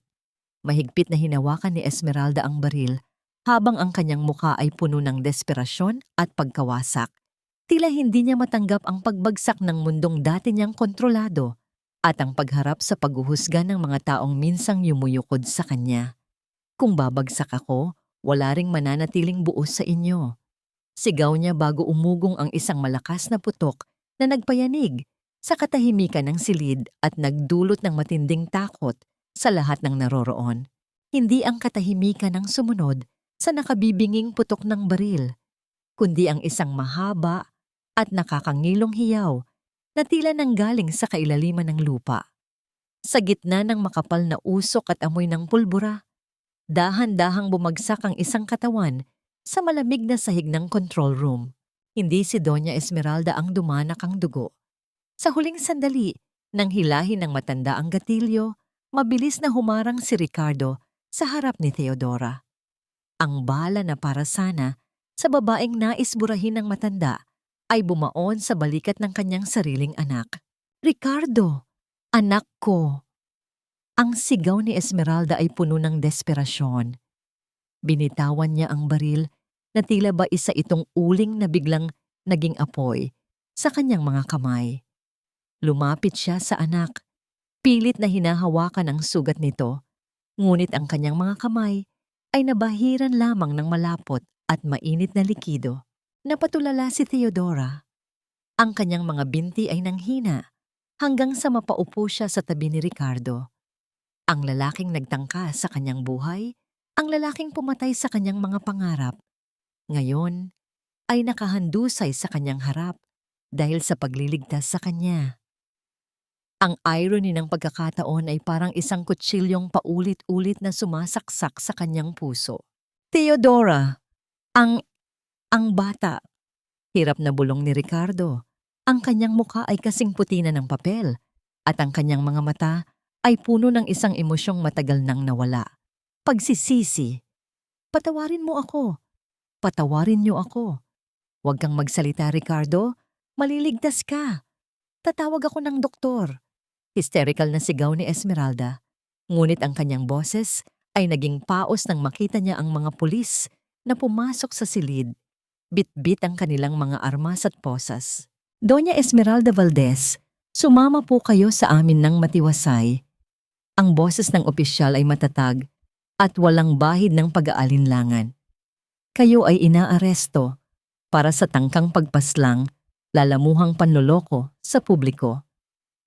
mahigpit na hinawakan ni Esmeralda ang baril habang ang kanyang mukha ay puno ng desperasyon at pagkawasak. Tila hindi niya matanggap ang pagbagsak ng mundong dati niyang kontrolado at ang pagharap sa paghuhusga ng mga taong minsang yumuyukod sa kanya. Kung babagsak ako, wala ring mananatiling buos sa inyo. Sigaw niya bago umugong ang isang malakas na putok na nagpayanig sa katahimikan ng silid at nagdulot ng matinding takot sa lahat ng naroroon. Hindi ang katahimikan ang sumunod sa nakabibinging putok ng baril, kundi ang isang mahaba at nakakangilong hiyaw na tila nanggaling sa kailaliman ng lupa. Sa gitna ng makapal na usok at amoy ng pulbura, dahan-dahang bumagsak ang isang katawan sa malamig na sahig ng control room. Hindi si Doña Esmeralda ang dumanak ang dugo. Sa huling sandali, nang hilahin ng matanda ang gatilyo, mabilis na humarang si Ricardo sa harap ni Theodora. Ang bala na para sana sa babaeng nais burahin ng matanda ay bumaon sa balikat ng kanyang sariling anak. Ricardo, anak ko! Ang sigaw ni Esmeralda ay puno ng desperasyon. Binitawan niya ang baril na tila ba isa itong uling na biglang naging apoy sa kanyang mga kamay. Lumapit siya sa anak. Pilit na hinahawakan ang sugat nito, ngunit ang kanyang mga kamay ay nabahiran lamang ng malapot at mainit na likido. Napatulala si Theodora. Ang kanyang mga binti ay nanghina hanggang sa mapaupo siya sa tabi ni Ricardo. Ang lalaking nagtangka sa kanyang buhay, ang lalaking pumatay sa kanyang mga pangarap, ngayon ay nakahandusay sa kanyang harap dahil sa pagliligtas sa kanya. Ang irony ng pagkakataon ay parang isang kutsilyong paulit-ulit na sumasaksak sa kanyang puso. Theodora, ang bata. Hirap na bulong ni Ricardo. Ang kanyang mukha ay kasing puti na ng papel at ang kanyang mga mata ay puno ng isang emosyong matagal nang nawala. Pagsisisi. Patawarin mo ako. Patawarin niyo ako. Huwag kang magsalita, Ricardo. Maliligtas ka. Tatawag ako ng doktor. Hysterical na sigaw ni Esmeralda. Ngunit ang kanyang boses ay naging paos nang makita niya ang mga pulis na pumasok sa silid. Bit-bit ang kanilang mga armas at posas. Doña Esmeralda Valdez, sumama po kayo sa amin ng matiwasay. Ang boses ng opisyal ay matatag at walang bahid ng pag-aalinlangan. Kayo ay inaaresto para sa tangkang pagpaslang, lalamuhang panloloko sa publiko.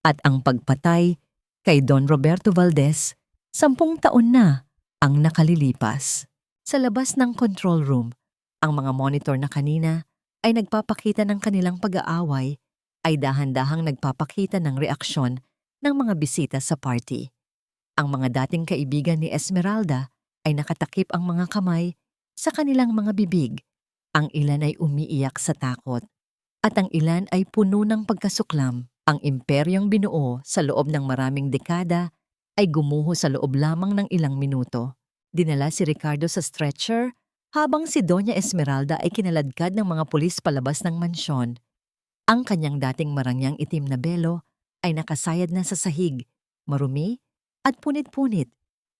At ang pagpatay kay Don Roberto Valdez, 10 taon na ang nakalilipas. Sa labas ng control room, ang mga monitor na kanina ay nagpapakita ng kanilang pag-aaway ay dahan-dahang nagpapakita ng reaksyon ng mga bisita sa party. Ang mga dating kaibigan ni Esmeralda ay nakatakip ang mga kamay sa kanilang mga bibig. Ang ilan ay umiiyak sa takot at ang ilan ay puno ng pagkasuklam. Ang imperyong binuo sa loob ng maraming dekada ay gumuho sa loob lamang ng ilang minuto. Dinala si Ricardo sa stretcher habang si Doña Esmeralda ay kinaladkad ng mga pulis palabas ng mansyon. Ang kanyang dating marangyang itim na belo ay nakasayad na sa sahig, marumi at punit-punit,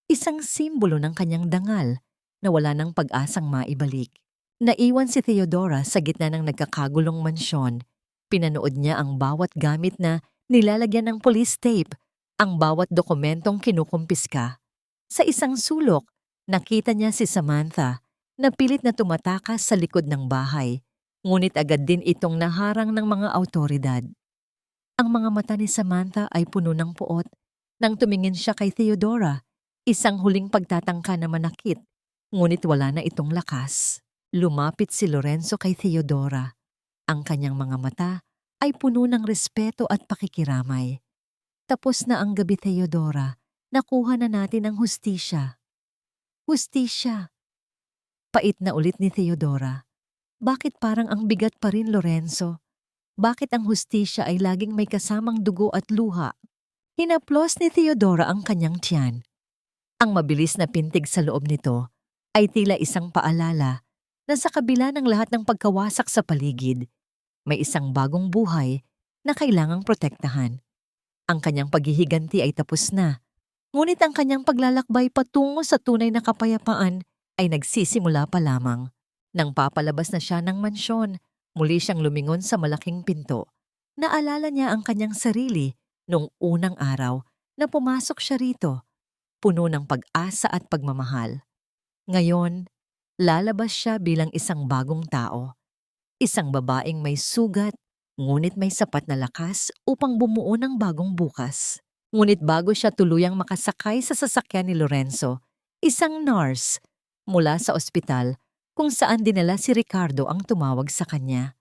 isang simbolo ng kanyang dangal na wala ng pag-asang maibalik. Naiwan si Theodora sa gitna ng nagkakagulong mansyon. Pinanood niya ang bawat gamit na nilalagyan ng police tape, ang bawat dokumentong kinukumpiska. Sa isang sulok, nakita niya si Samantha na pilit na tumatakas sa likod ng bahay, ngunit agad din itong naharang ng mga awtoridad. Ang mga mata ni Samantha ay puno ng puot nang tumingin siya kay Theodora, isang huling pagtatangka na manakit, ngunit wala na itong lakas. Lumapit si Lorenzo kay Theodora. Ang kanyang mga mata ay puno ng respeto at pakikiramay. Tapos na ang gabi, Theodora. Nakuha na natin ang hustisya. Hustisya. Pait na ulit ni Theodora. Bakit parang ang bigat pa rin, Lorenzo? Bakit ang hustisya ay laging may kasamang dugo at luha? Hinaplos ni Theodora ang kanyang tiyan. Ang mabilis na pintig sa loob nito ay tila isang paalala na sa kabila ng lahat ng pagkawasak sa paligid, may isang bagong buhay na kailangang protektahan. Ang kanyang paghihiganti ay tapos na, ngunit ang kanyang paglalakbay patungo sa tunay na kapayapaan ay nagsisimula pa lamang. Nang papalabas na siya ng mansyon, muli siyang lumingon sa malaking pinto. Naalala niya ang kanyang sarili noong unang araw na pumasok siya rito, puno ng pag-asa at pagmamahal. Ngayon, lalabas siya bilang isang bagong tao. Isang babaeng may sugat, ngunit may sapat na lakas upang bumuo ng bagong bukas. Ngunit bago siya tuluyang makasakay sa sasakyan ni Lorenzo, isang nurse mula sa ospital kung saan dinala si Ricardo ang tumawag sa kanya.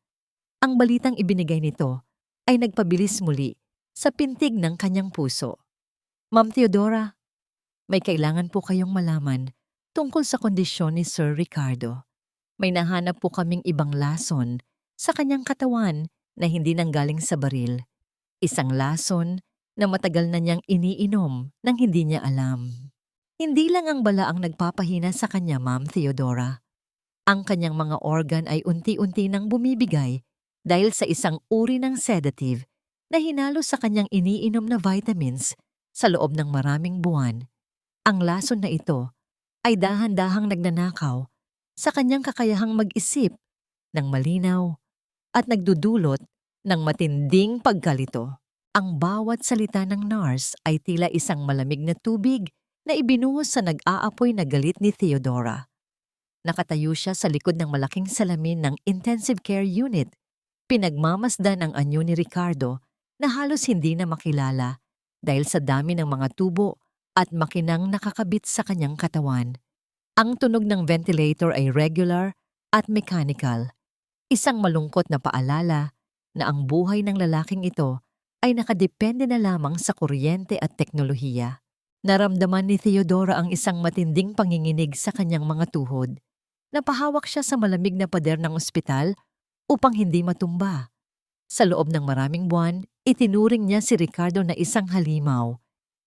Ang balitang ibinigay nito ay nagpabilis muli sa pintig ng kanyang puso. Ma'am Theodora, may kailangan po kayong malaman tungkol sa kondisyon ni Sir Ricardo. May nahanap po kaming ibang lason sa kanyang katawan na hindi nanggaling sa baril. Isang lason na matagal na niyang iniinom nang hindi niya alam. Hindi lang ang bala ang nagpapahina sa kanya, Ma'am Theodora. Ang kanyang mga organ ay unti-unti nang bumibigay dahil sa isang uri ng sedative na hinalo sa kanyang iniinom na vitamins sa loob ng maraming buwan. Ang lason na ito ay dahan-dahang nagnanakaw sa kanyang kakayahang mag-isip ng malinaw at nagdudulot ng matinding pagkalito. Ang bawat salita ng nurse ay tila isang malamig na tubig na ibinuhos sa nag-aapoy na galit ni Theodora. Nakatayo siya sa likod ng malaking salamin ng intensive care unit. Pinagmamasdan ang anyo ni Ricardo na halos hindi na makilala dahil sa dami ng mga tubo at makinang nakakabit sa kanyang katawan. Ang tunog ng ventilator ay regular at mechanical, isang malungkot na paalala na ang buhay ng lalaking ito ay nakadepende na lamang sa kuryente at teknolohiya. Naramdaman ni Theodora ang isang matinding panginginig sa kanyang mga tuhod. Napahawak siya sa malamig na pader ng ospital upang hindi matumba. Sa loob ng maraming buwan, itinuring niya si Ricardo na isang halimaw,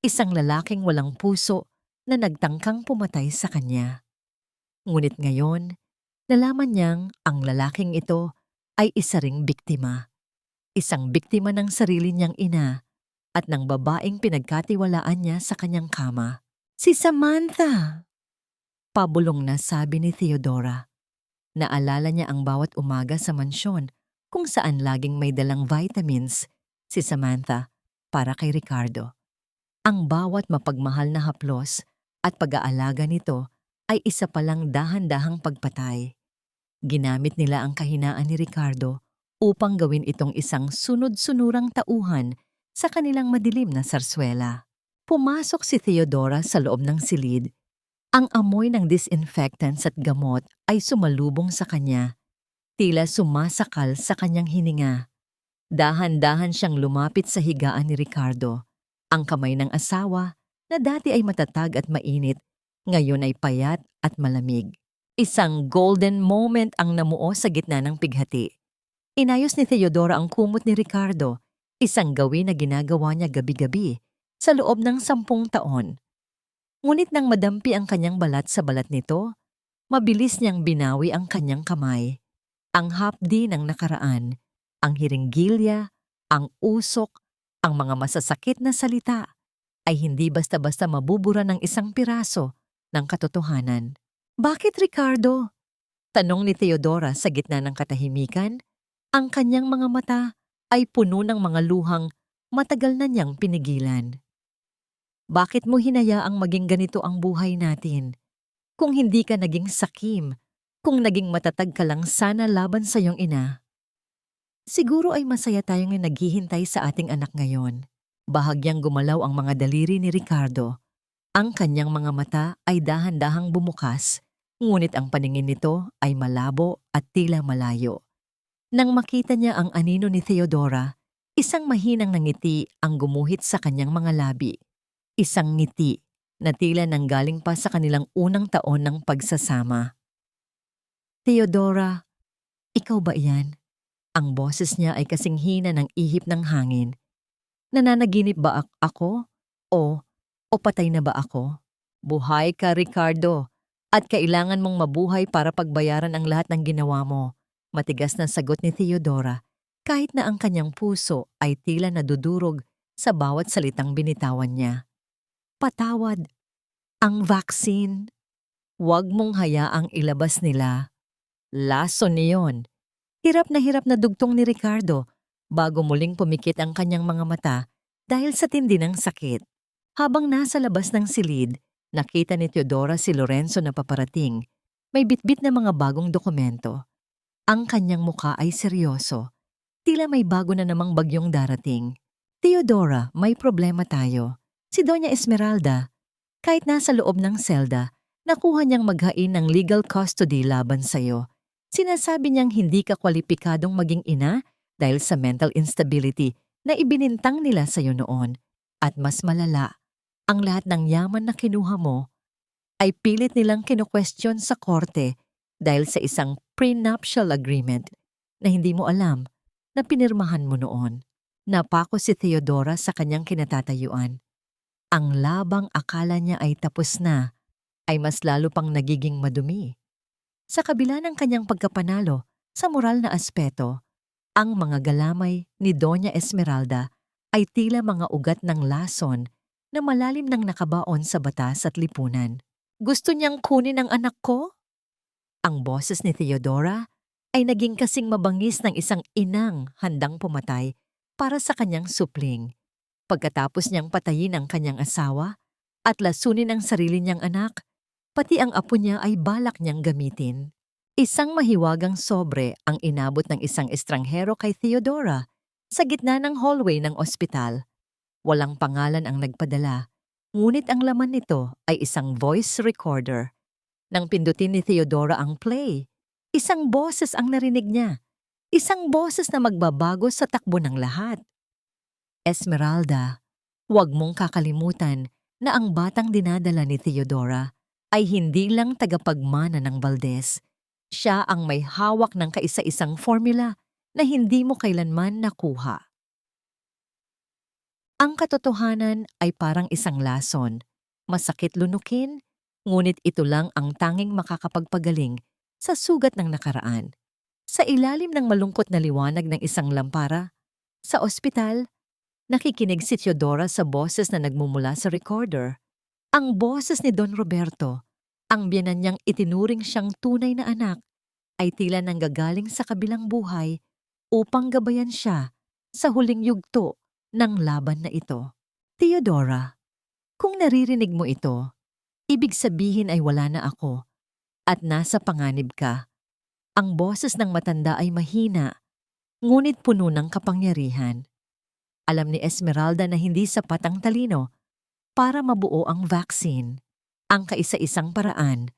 isang lalaking walang puso na nagtangkang pumatay sa kanya. Ngunit ngayon, nalaman niyang ang lalaking ito ay isa ring biktima. Isang biktima ng sarili niyang ina at ng babaeng pinagkatiwalaan niya sa kanyang kama. Si Samantha! Pabulong na sabi ni Theodora. Naalala niya ang bawat umaga sa mansyon kung saan laging may dalang vitamins si Samantha para kay Ricardo. Ang bawat mapagmahal na haplos at pag-aalaga nito ay isa palang dahan-dahang pagpatay. Ginamit nila ang kahinaan ni Ricardo upang gawin itong isang sunod-sunurang tauhan sa kanilang madilim na sarswela. Pumasok si Theodora sa loob ng silid. Ang amoy ng disinfectants at gamot ay sumalubong sa kanya. Tila sumasakal sa kanyang hininga. Dahan-dahan siyang lumapit sa higaan ni Ricardo. Ang kamay ng asawa na dati ay matatag at mainit, ngayon ay payat at malamig. Isang golden moment ang namuo sa gitna ng pighati. Inayos ni Theodora ang kumot ni Ricardo, isang gawin na ginagawa niya gabi-gabi sa loob ng 10 taon. Ngunit nang madampi ang kanyang balat sa balat nito, mabilis niyang binawi ang kanyang kamay. Ang hapdi ng nakaraan, ang hiringgilya, ang usok, ang mga masasakit na salita ay hindi basta-basta mabubura ng isang piraso ng katotohanan. Bakit, Ricardo? Tanong ni Theodora sa gitna ng katahimikan. Ang kanyang mga mata ay puno ng mga luhang matagal na niyang pinigilan. Bakit mo hinayaang maging ganito ang buhay natin? Kung hindi ka naging sakim, kung naging matatag ka lang sana laban sa iyong ina. Siguro ay masaya tayong naghihintay sa ating anak ngayon. Bahagyang gumalaw ang mga daliri ni Ricardo. Ang kanyang mga mata ay dahan-dahang bumukas, ngunit ang paningin nito ay malabo at tila malayo. Nang makita niya ang anino ni Theodora, isang mahinang ngiti ang gumuhit sa kanyang mga labi. Isang ngiti na tila nanggaling pa sa kanilang unang taon ng pagsasama. Theodora, ikaw ba iyan? Ang boses niya ay kasing hina ng ihip ng hangin. Nananaginip ba ako? O patay na ba ako? Buhay ka, Ricardo, at kailangan mong mabuhay para pagbayaran ang lahat ng ginawa mo. Matigas na sagot ni Theodora, kahit na ang kanyang puso ay tila nadudurog sa bawat salitang binitawan niya. Patawad. Ang vaccine. Huwag mong hayaang ilabas nila. Lason niyon. Hirap na dugtong ni Ricardo bago muling pumikit ang kanyang mga mata dahil sa tindi ng sakit. Habang nasa labas ng silid, nakita ni Theodora si Lorenzo na paparating. May bitbit na mga bagong dokumento. Ang kanyang muka ay seryoso. Tila may bago na namang bagyong darating. Theodora, may problema tayo. Si Doña Esmeralda, kahit nasa loob ng selda, nakuha niyang maghain ng legal custody laban sa'yo. Sinasabi niyang hindi ka kwalipikadong maging ina dahil sa mental instability na ibinintang nila sa'yo noon. At mas malala, ang lahat ng yaman na kinuha mo ay pilit nilang kinu-question sa korte dahil sa isang prenuptial agreement na hindi mo alam na pinirmahan mo noon. Napako si Theodora sa kanyang kinatatayuan. Ang labang akala niya ay tapos na, ay mas lalo pang nagiging madumi. Sa kabila ng kanyang pagkapanalo sa moral na aspeto, ang mga galamay ni Doña Esmeralda ay tila mga ugat ng lason na malalim nang nakabaon sa batas at lipunan. Gusto niyang kunin ang anak ko? Ang boses ni Theodora ay naging kasing mabangis ng isang inang handang pumatay para sa kanyang supling. Pagkatapos niyang patayin ang kanyang asawa at lasunin ang sarili niyang anak, pati ang apo niya ay balak niyang gamitin. Isang mahiwagang sobre ang inabot ng isang estranghero kay Theodora Sa gitna ng hallway ng ospital, walang pangalan ang nagpadala, ngunit ang laman nito ay isang voice recorder. Nang pindutin ni Theodora ang play, isang boses ang narinig niya. Isang boses na magbabago sa takbo ng lahat. Esmeralda, huwag mong kakalimutan na ang batang dinadala ni Theodora ay hindi lang tagapagmana ng Valdez. Siya ang may hawak ng kaisa-isang formula na hindi mo kailanman nakuha. Ang katotohanan ay parang isang lason. Masakit lunukin, ngunit ito lang ang tanging makakapagpagaling sa sugat ng nakaraan. Sa ilalim ng malungkot na liwanag ng isang lampara, sa ospital, nakikinig si Theodora sa boses na nagmumula sa recorder. Ang boses ni Don Roberto, ang biyenan niyang itinuring siyang tunay na anak, ay tila nanggagaling sa kabilang buhay upang gabayan siya sa huling yugto ng laban na ito. Theodora, kung naririnig mo ito, ibig sabihin ay wala na ako at nasa panganib ka. Ang boses ng matanda ay mahina, ngunit puno ng kapangyarihan. Alam ni Esmeralda na hindi sapat ang talino para mabuo ang vaccine. Ang kaisa-isang paraan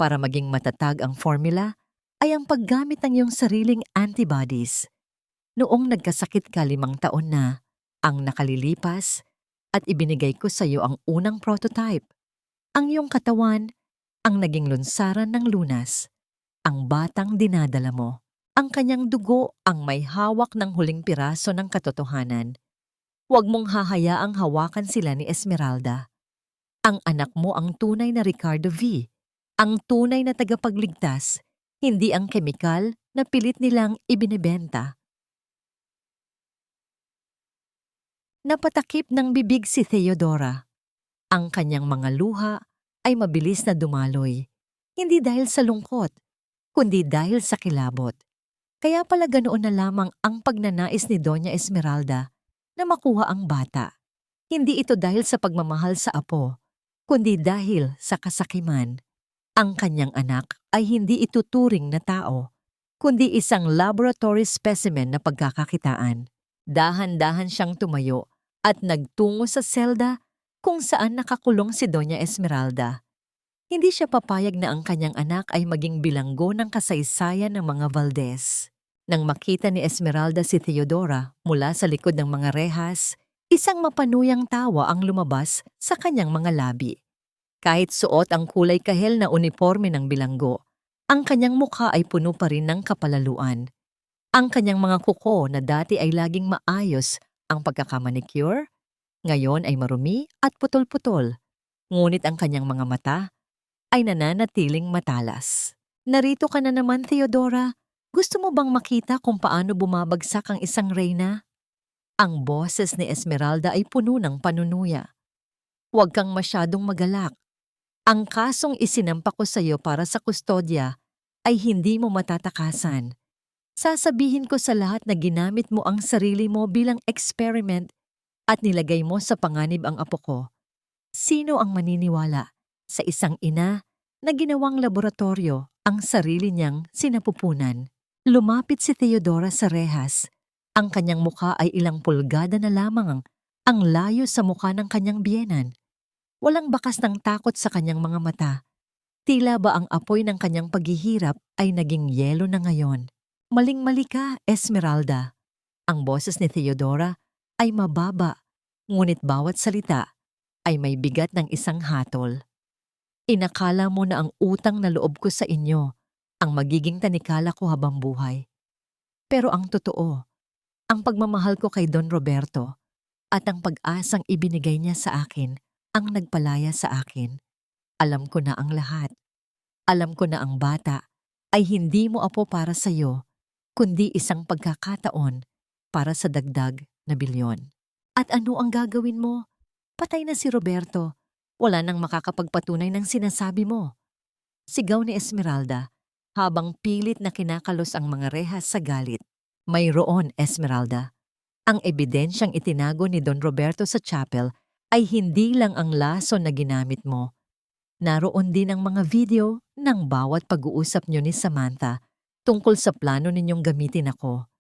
para maging matatag ang formula ay ang paggamit ng iyong sariling antibodies. Noong nagkasakit ka 5 taon na, ang nakalilipas at ibinigay ko sa iyo ang unang prototype. Ang iyong katawan ang naging lunsaran ng lunas. Ang batang dinadala mo, ang kanyang dugo ang may hawak ng huling piraso ng katotohanan. Huwag mong hahayaang hawakan sila ni Esmeralda. Ang anak mo ang tunay na Ricardo V. Ang tunay na tagapagligtas, hindi ang kemikal na pilit nilang ibinebenta. Napatakip ng bibig si Theodora. Ang kanyang mga luha ay mabilis na dumaloy, hindi dahil sa lungkot, kundi dahil sa kilabot. Kaya pala ganoon na lamang ang pagnanais ni Doña Esmeralda na makuha ang bata. Hindi ito dahil sa pagmamahal sa apo, kundi dahil sa kasakiman. Ang kanyang anak ay hindi ituturing na tao, kundi isang laboratory specimen na pagkakakitaan. Dahan-dahan siyang tumayo at nagtungo sa selda kung saan nakakulong si Doña Esmeralda. Hindi siya papayag na ang kanyang anak ay maging bilanggo ng kasaysayan ng mga Valdez. Nang makita ni Esmeralda si Theodora mula sa likod ng mga rehas, isang mapanuyang tawa ang lumabas sa kanyang mga labi. Kahit suot ang kulay kahel na uniforme ng bilanggo, ang kanyang mukha ay puno pa rin ng kapalaluan. Ang kanyang mga kuko na dati ay laging maayos ang pagkakamanicure, ngayon ay marumi at putol-putol. Ngunit ang kanyang mga mata ay nananatiling matalas. Narito ka na naman, Theodora. Gusto mo bang makita kung paano bumabagsak ang isang reyna? Ang boses ni Esmeralda ay puno ng panunuya. Huwag kang masyadong magalak. Ang kasong isinampa ko sa iyo para sa kustodya ay hindi mo matatakasan. Sasabihin ko sa lahat na ginamit mo ang sarili mo bilang experiment at nilagay mo sa panganib ang apo ko. Sino ang maniniwala sa isang ina na ginawang laboratorio ang sarili niyang sinapupunan? Lumapit si Theodora sa rehas. Ang kanyang mukha ay ilang pulgada na lamang ang layo sa mukha ng kanyang biyenan. Walang bakas ng takot sa kanyang mga mata. Tila ba ang apoy ng kanyang paghihirap ay naging yelo na ngayon. Maling-mali ka, Esmeralda. Ang boses ni Theodora ay mababa, ngunit bawat salita ay may bigat ng isang hatol. Inakala mo na ang utang na loob ko sa inyo ang magiging tanikala ko habang buhay. Pero ang totoo, ang pagmamahal ko kay Don Roberto at ang pag-asang ibinigay niya sa akin ang nagpalaya sa akin. Alam ko na ang lahat. Alam ko na ang bata ay hindi mo apo para sa iyo, kundi isang pagkakataon para sa dagdag na bilyon. At ano ang gagawin mo? Patay na si Roberto. Wala nang makakapagpatunay ng sinasabi mo. Sigaw ni Esmeralda habang pilit na kinakalos ang mga rehas sa galit. Mayroon, Esmeralda. Ang ebidensyang itinago ni Don Roberto sa chapel ay hindi lang ang lason na ginamit mo. Naroon din ang mga video ng bawat pag-uusap niyo ni Samantha tungkol sa plano ninyong gamitin ako.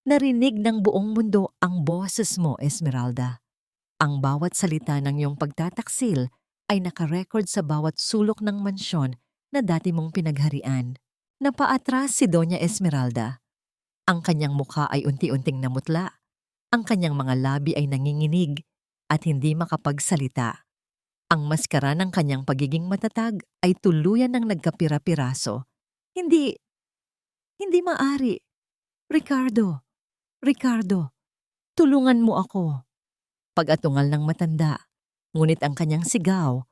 Narinig ng buong mundo ang boses mo, Esmeralda. Ang bawat salita ng iyong pagtataksil ay nakarecord sa bawat sulok ng mansyon na dati mong pinagharian. Napaatras si Doña Esmeralda. Ang kanyang mukha ay unti-unting namutla. Ang kanyang mga labi ay nanginginig at hindi makapagsalita. Ang maskara ng kanyang pagiging matatag ay tuluyan ng nagkapira-piraso. Hindi, hindi maari. Ricardo, Ricardo, tulungan mo ako. Pag-atungal ng matanda, ngunit ang kanyang sigaw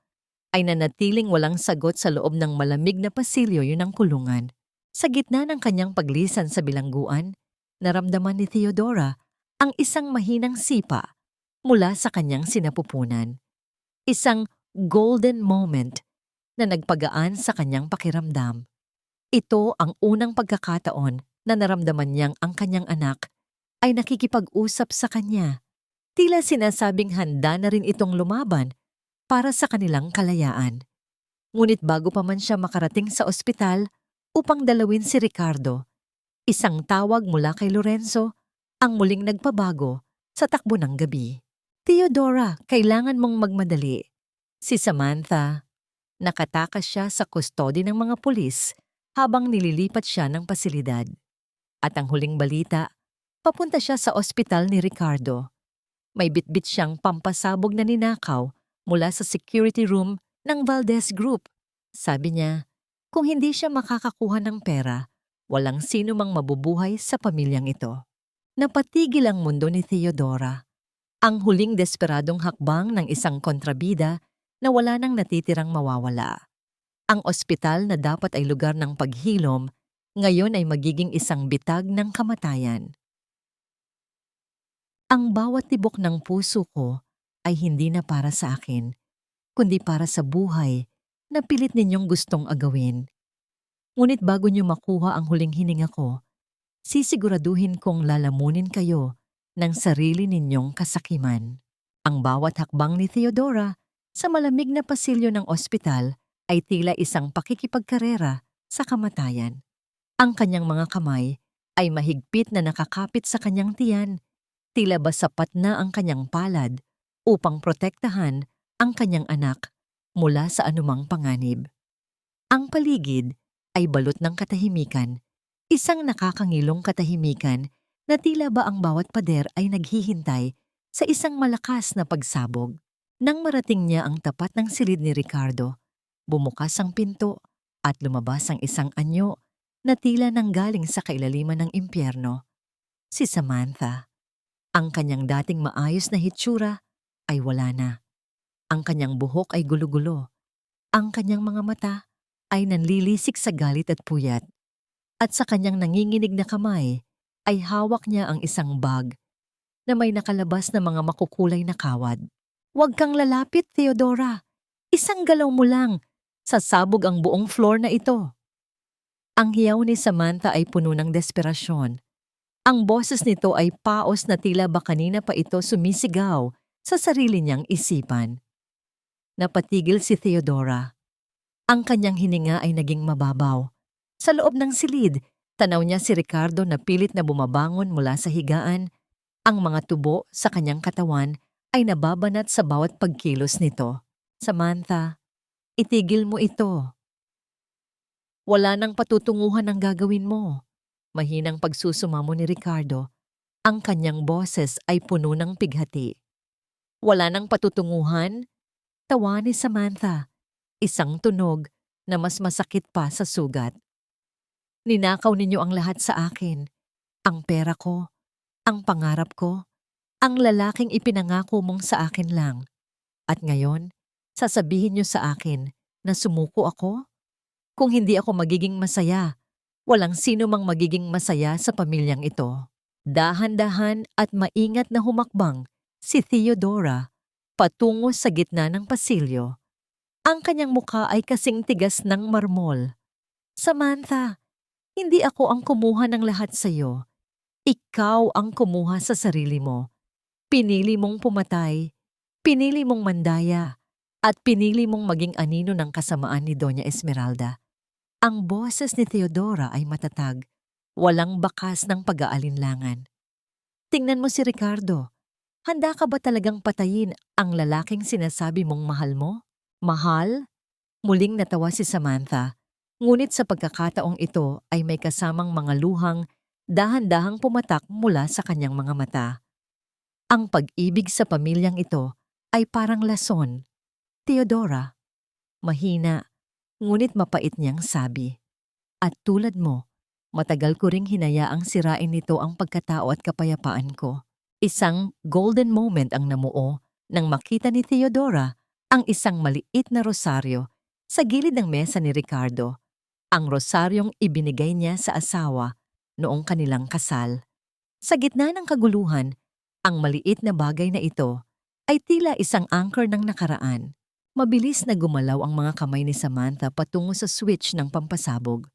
ay nanatiling walang sagot sa loob ng malamig na pasilyo yun ng kulungan. Sa gitna ng kanyang paglisan sa bilangguan, naramdaman ni Theodora ang isang mahinang sipa mula sa kanyang sinapupunan. Isang golden moment na nagpagaan sa kanyang pakiramdam. Ito ang unang pagkakataon na naramdaman niyang ang kanyang anak ay nakikipag-usap sa kanya. Tila sinasabing handa na rin itong lumaban para sa kanilang kalayaan. Ngunit bago pa man siya makarating sa ospital upang dalawin si Ricardo, isang tawag mula kay Lorenzo ang muling nagpabago sa takbo ng gabi. Theodora, kailangan mong magmadali. Si Samantha, nakatakas siya sa kustodi ng mga pulis habang nililipat siya ng pasilidad. At ang huling balita, papunta siya sa ospital ni Ricardo. May bitbit siyang pampasabog na ninakaw mula sa security room ng Valdez Group. Sabi niya, kung hindi siya makakakuha ng pera, walang sino mang mabubuhay sa pamilyang ito. Napatigil ang mundo ni Theodora. Ang huling desperadong hakbang ng isang kontrabida na wala nang natitirang mawawala. Ang ospital na dapat ay lugar ng paghilom, ngayon ay magiging isang bitag ng kamatayan. Ang bawat tibok ng puso ko ay hindi na para sa akin, kundi para sa buhay na pilit ninyong gustong agawin. Ngunit bago niyo makuha ang huling hininga ko, sisiguraduhin kong lalamunin kayo ng sarili ninyong kasakiman. Ang bawat hakbang ni Theodora sa malamig na pasilyo ng ospital ay tila isang pakikipagkarera sa kamatayan. Ang kanyang mga kamay ay mahigpit na nakakapit sa kanyang tiyan, tila ba sapat na ang kanyang palad upang protektahan ang kanyang anak mula sa anumang panganib. Ang paligid ay balot ng katahimikan, isang nakakangilong katahimikan na tila ba ang bawat pader ay naghihintay sa isang malakas na pagsabog. Nang marating niya ang tapat ng silid ni Ricardo, bumukas ang pinto at lumabas ang isang anyo na tila nanggaling sa kailaliman ng impyerno. Si Samantha. Ang kanyang dating maayos na hitsura ay wala na. Ang kanyang buhok ay gulo-gulo. Ang kanyang mga mata ay nanlilisik sa galit at puyat. At sa kanyang nanginginig na kamay ay hawak niya ang isang bag na may nakalabas na mga makukulay na kawad. Huwag kang lalapit, Theodora. Isang galaw mo lang. Sasabog ang buong floor na ito. Ang hiyaw ni Samantha ay puno ng desperasyon. Ang boses nito ay paos na tila ba kanina pa ito sumisigaw sa sarili niyang isipan. Napatigil si Theodora. Ang kanyang hininga ay naging mababaw. Sa loob ng silid, tanaw niya si Ricardo na pilit na bumabangon mula sa higaan. Ang mga tubo sa kanyang katawan ay nababanat sa bawat pagkilos nito. Samantha, itigil mo ito. Wala nang patutunguhan ang gagawin mo. Mahinang pagsusumamo ni Ricardo. Ang kanyang boses ay puno ng pighati. Wala nang patutunguhan? Tawa ni Samantha. Isang tunog na mas masakit pa sa sugat. Ninakaw ninyo ang lahat sa akin. Ang pera ko, ang pangarap ko, ang lalaking ipinangako mong sa akin lang. At ngayon, sasabihin niyo sa akin na sumuko ako? Kung hindi ako magiging masaya, walang sino mang magiging masaya sa pamilyang ito. Dahan-dahan at maingat na humakbang si Theodora patungo sa gitna ng pasilyo. Ang kanyang mukha ay kasing tigas ng marmol. Samantha, hindi ako ang kumuha ng lahat sa iyo. Ikaw ang kumuha sa sarili mo. Pinili mong pumatay, pinili mong mandaya, at pinili mong maging anino ng kasamaan ni Doña Esmeralda. Ang boses ni Theodora ay matatag, walang bakas ng pag-aalinlangan. Tingnan mo si Ricardo. Handa ka ba talagang patayin ang lalaking sinasabi mong mahal mo? Mahal? Muling natawa si Samantha. Ngunit sa pagkakataong ito ay may kasamang mga luhang dahan-dahang pumatak mula sa kanyang mga mata. Ang pag-ibig sa pamilyang ito ay parang lason. Theodora, mahina, ngunit mapait niyang sabi. At tulad mo, matagal ko ring hinayaang sirain nito ang pagkatao at kapayapaan ko. Isang golden moment ang namuo nang makita ni Theodora ang isang maliit na rosaryo sa gilid ng mesa ni Ricardo. Ang rosaryong ibinigay niya sa asawa noong kanilang kasal. Sa gitna ng kaguluhan, ang maliit na bagay na ito ay tila isang anchor ng nakaraan. Mabilis na gumalaw ang mga kamay ni Samantha patungo sa switch ng pampasabog.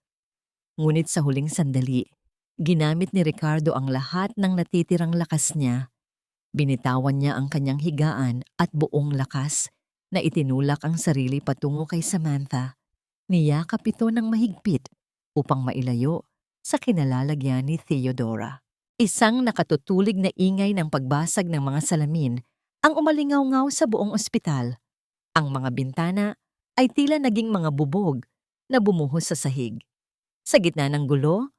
Ngunit sa huling sandali, ginamit ni Ricardo ang lahat ng natitirang lakas niya. Binitawan niya ang kanyang higaan at buong lakas na itinulak ang sarili patungo kay Samantha. Niyakap ito ng mahigpit upang mailayo sa kinalalagyan ni Theodora. Isang nakatutulig na ingay ng pagbasag ng mga salamin ang umalingaw-ngaw sa buong ospital. Ang mga bintana ay tila naging mga bubog na bumuhos sa sahig. Sa gitna ng gulo,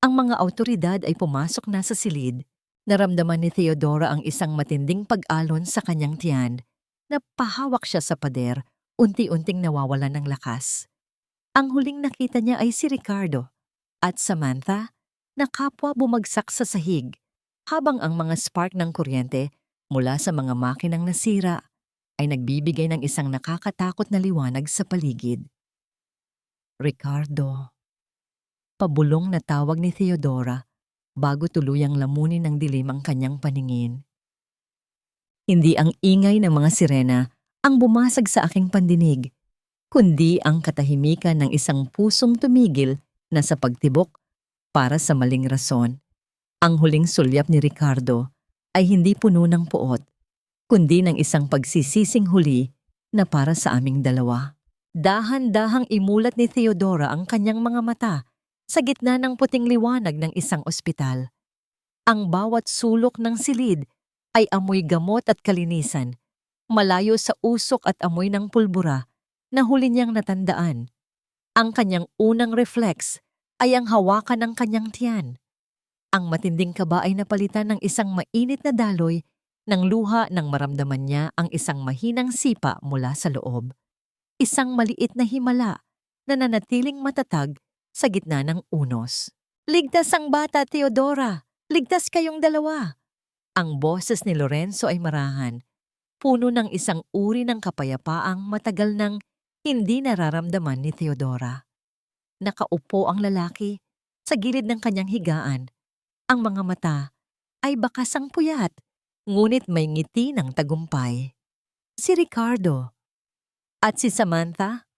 ang mga awtoridad ay pumasok na sa silid. Naramdaman ni Theodora ang isang matinding pag-alon sa kanyang tiyan. Napahawak siya sa pader, unti-unting nawawalan ng lakas. Ang huling nakita niya ay si Ricardo at Samantha na kapwa bumagsak sa sahig habang ang mga spark ng kuryente mula sa mga makinang nasira ay nagbibigay ng isang nakakatakot na liwanag sa paligid. Ricardo. Pabulong na tawag ni Theodora bago tuluyang lamunin ng dilim ang kanyang paningin. Hindi ang ingay ng mga sirena ang bumasag sa aking pandinig, kundi ang katahimikan ng isang pusong tumigil na sa pagtibok para sa maling rason. Ang huling sulyap ni Ricardo ay hindi puno ng puot, kundi ng isang pagsisising huli na para sa aming dalawa. Dahan-dahang imulat ni Theodora ang kanyang mga mata sa gitna ng puting liwanag ng isang ospital. Ang bawat sulok ng silid ay amoy gamot at kalinisan, malayo sa usok at amoy ng pulbura na huli niyang natandaan. Ang kanyang unang reflex ay ang hawakan ng kanyang tiyan. Ang matinding kaba ay napalitan ng isang mainit na daloy ng luha nang maramdaman niya ang isang mahinang sipa mula sa loob. Isang maliit na himala na nanatiling matatag sa gitna ng unos. Ligtas ang bata, Theodora! Ligtas kayong dalawa! Ang boses ni Lorenzo ay marahan, puno ng isang uri ng kapayapaang matagal nang hindi nararamdaman ni Theodora. Nakaupo ang lalaki sa gilid ng kanyang higaan. Ang mga mata ay bakasang puyat, ngunit may ngiti ng tagumpay. Si Ricardo. At si Samantha?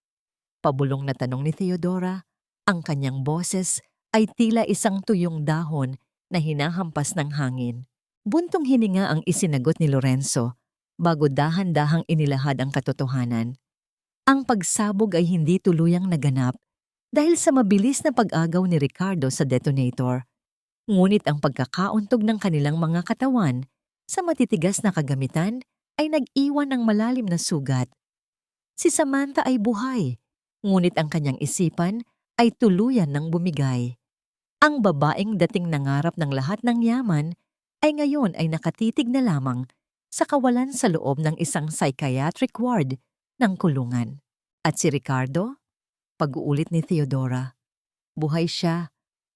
Pabulong na tanong ni Theodora. Ang kanyang boses ay tila isang tuyong dahon na hinahampas ng hangin. Buntong hininga ang isinagot ni Lorenzo bago dahan-dahang inilahad ang katotohanan. Ang pagsabog ay hindi tuluyang naganap dahil sa mabilis na pag-agaw ni Ricardo sa detonator. Ngunit ang pagkakauntog ng kanilang mga katawan sa matitigas na kagamitan ay nag-iwan ng malalim na sugat. Si Samantha ay buhay, ngunit ang kanyang isipan ay tuluyan ng bumigay. Ang babaeng dating nangarap ng lahat ng yaman ay ngayon ay nakatitig na lamang sa kawalan sa loob ng isang psychiatric ward ng kulungan. At si Ricardo? Pag-uulit ni Theodora. Buhay siya,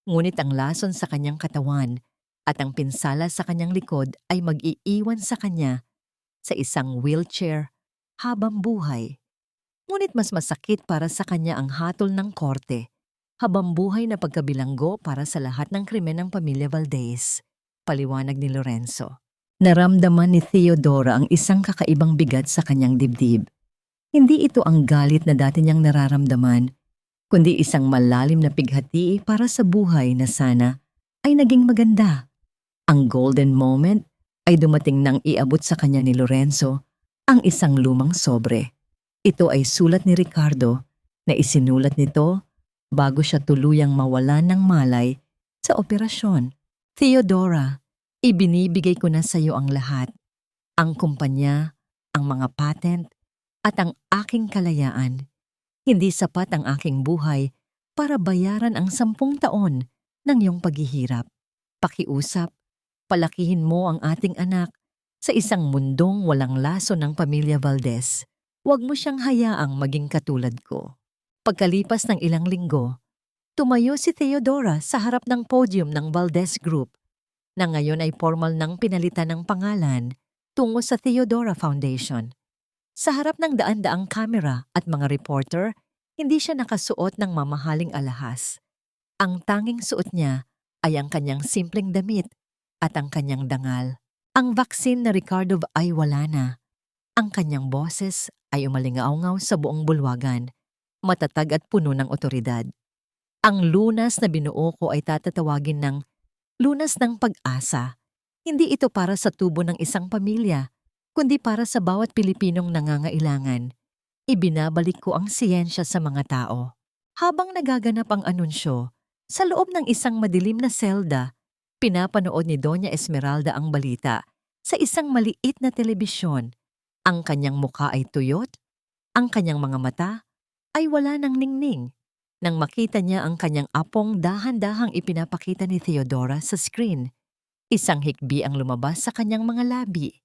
ngunit ang lason sa kanyang katawan at ang pinsala sa kanyang likod ay mag-iiwan sa kanya sa isang wheelchair habang buhay. Ngunit mas masakit para sa kanya ang hatol ng korte, habang buhay na pagkabilanggo para sa lahat ng krimen ng pamilya Valdez, paliwanag ni Lorenzo. Naramdaman ni Theodora ang isang kakaibang bigat sa kanyang dibdib. Hindi ito ang galit na dati niyang nararamdaman, kundi isang malalim na pighati para sa buhay na sana ay naging maganda. Ang golden moment ay dumating nang iabot sa kanya ni Lorenzo ang isang lumang sobre. Ito ay sulat ni Ricardo na isinulat nito bago siya tuluyang mawalan ng malay sa operasyon. Theodora, Ibinibigay ko na sa iyo ang lahat, ang kumpanya, ang mga patent, at ang aking kalayaan. Hindi sapat ang aking buhay para bayaran ang 10 taon ng iyong paghihirap. Pakiusap, palakihin mo ang ating anak sa isang mundong walang laso ng pamilya Valdez. Huwag mo siyang hayaang maging katulad ko. Pagkalipas ng ilang linggo, tumayo si Theodora sa harap ng podium ng Valdez Group na ngayon ay formal nang pinalitan ng pangalan tungo sa Theodora Foundation. Sa harap ng daan-daang kamera at mga reporter, hindi siya nakasuot ng mamahaling alahas. Ang tanging suot niya ay ang kanyang simpleng damit at ang kanyang dangal. Ang vaccine na Ricardo ay wala na. Ang kanyang boses ay umalingaw-ngaw sa buong bulwagan, matatag at puno ng otoridad. Ang lunas na binuo ko ay tatatawagin ng lunas ng pag-asa. Hindi ito para sa tubo ng isang pamilya, kundi para sa bawat Pilipinong nangangailangan. Ibinabalik ko ang siyensya sa mga tao. Habang nagaganap ang anunsyo, sa loob ng isang madilim na selda, pinapanood ni Doña Esmeralda ang balita sa isang maliit na telebisyon. Ang kanyang muka ay tuyot, ang kanyang mga mata ay wala ng ningning. Nang makita niya ang kanyang apong dahan-dahang ipinapakita ni Theodora sa screen, isang hikbi ang lumabas sa kanyang mga labi.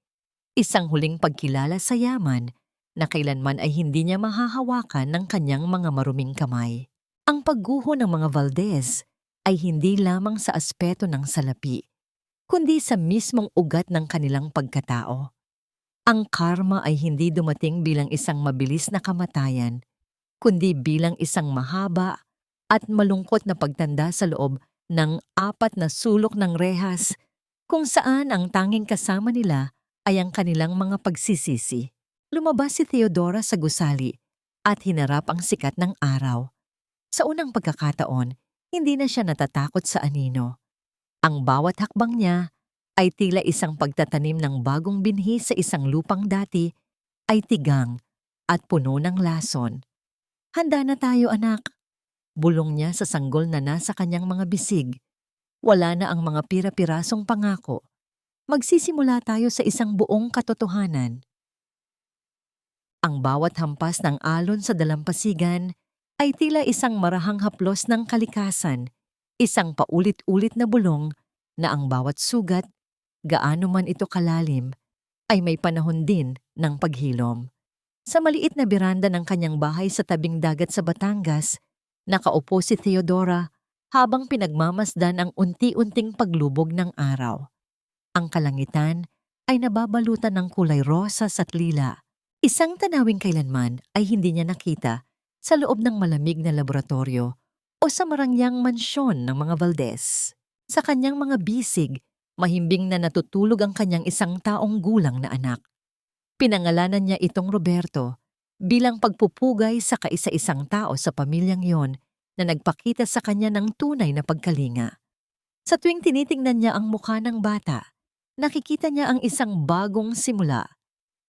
Isang huling pagkilala sa yaman na kailanman ay hindi niya mahahawakan ng kanyang mga maruming kamay. Ang pagguho ng mga Valdez ay hindi lamang sa aspeto ng salapi, kundi sa mismong ugat ng kanilang pagkatao. Ang karma ay hindi dumating bilang isang mabilis na kamatayan, kundi bilang isang mahaba at malungkot na pagtanda sa loob ng 4 na sulok ng rehas kung saan ang tanging kasama nila ay ang kanilang mga pagsisisi. Lumabas si Theodora sa gusali at hinarap ang sikat ng araw. Sa unang pagkakataon, hindi na siya natatakot sa anino. Ang bawat hakbang niya ay tila isang pagtatanim ng bagong binhi sa isang lupang dati ay tigang at puno ng lason. "Handa na tayo, anak," bulong niya sa sanggol na nasa kanyang mga bisig. Wala na ang mga pira-pirasong pangako. Magsisimula tayo sa isang buong katotohanan. Ang bawat hampas ng alon sa dalampasigan ay tila isang marahang haplos ng kalikasan, isang paulit-ulit na bulong na ang bawat sugat, gaano man ito kalalim, ay may panahon din ng paghilom. Sa maliit na beranda ng kanyang bahay sa tabing dagat sa Batangas, nakaupo si Theodora habang pinagmamasdan ang unti-unting paglubog ng araw. Ang kalangitan ay nababalutan ng kulay rosas at lila. Isang tanawing kailanman ay hindi niya nakita sa loob ng malamig na laboratorio o sa marangyang mansyon ng mga Valdez. Sa kanyang mga bisig, mahimbing na natutulog ang kanyang 1 taong gulang na anak. Pinangalanan niya itong Roberto bilang pagpupugay sa kaisa-isang tao sa pamilyang yon na nagpakita sa kanya ng tunay na pagkalinga. Sa tuwing tinitingnan niya ang mukha ng bata, nakikita niya ang isang bagong simula,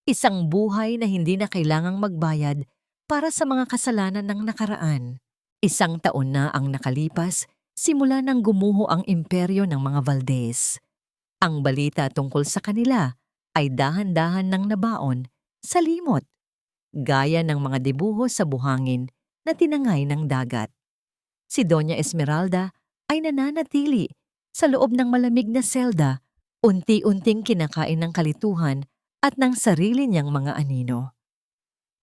isang buhay na hindi na kailangang magbayad para sa mga kasalanan ng nakaraan. 1 taon na ang nakalipas simula nang gumuho ang imperyo ng mga Valdez. Ang balita tungkol sa kanila ay dahan-dahan nang nabaon sa limot, gaya ng mga dibuho sa buhangin na tinangay ng dagat. Si Doña Esmeralda ay nananatili sa loob ng malamig na selda, unti-unting kinakain ng kalituhan at ng sarili niyang mga anino.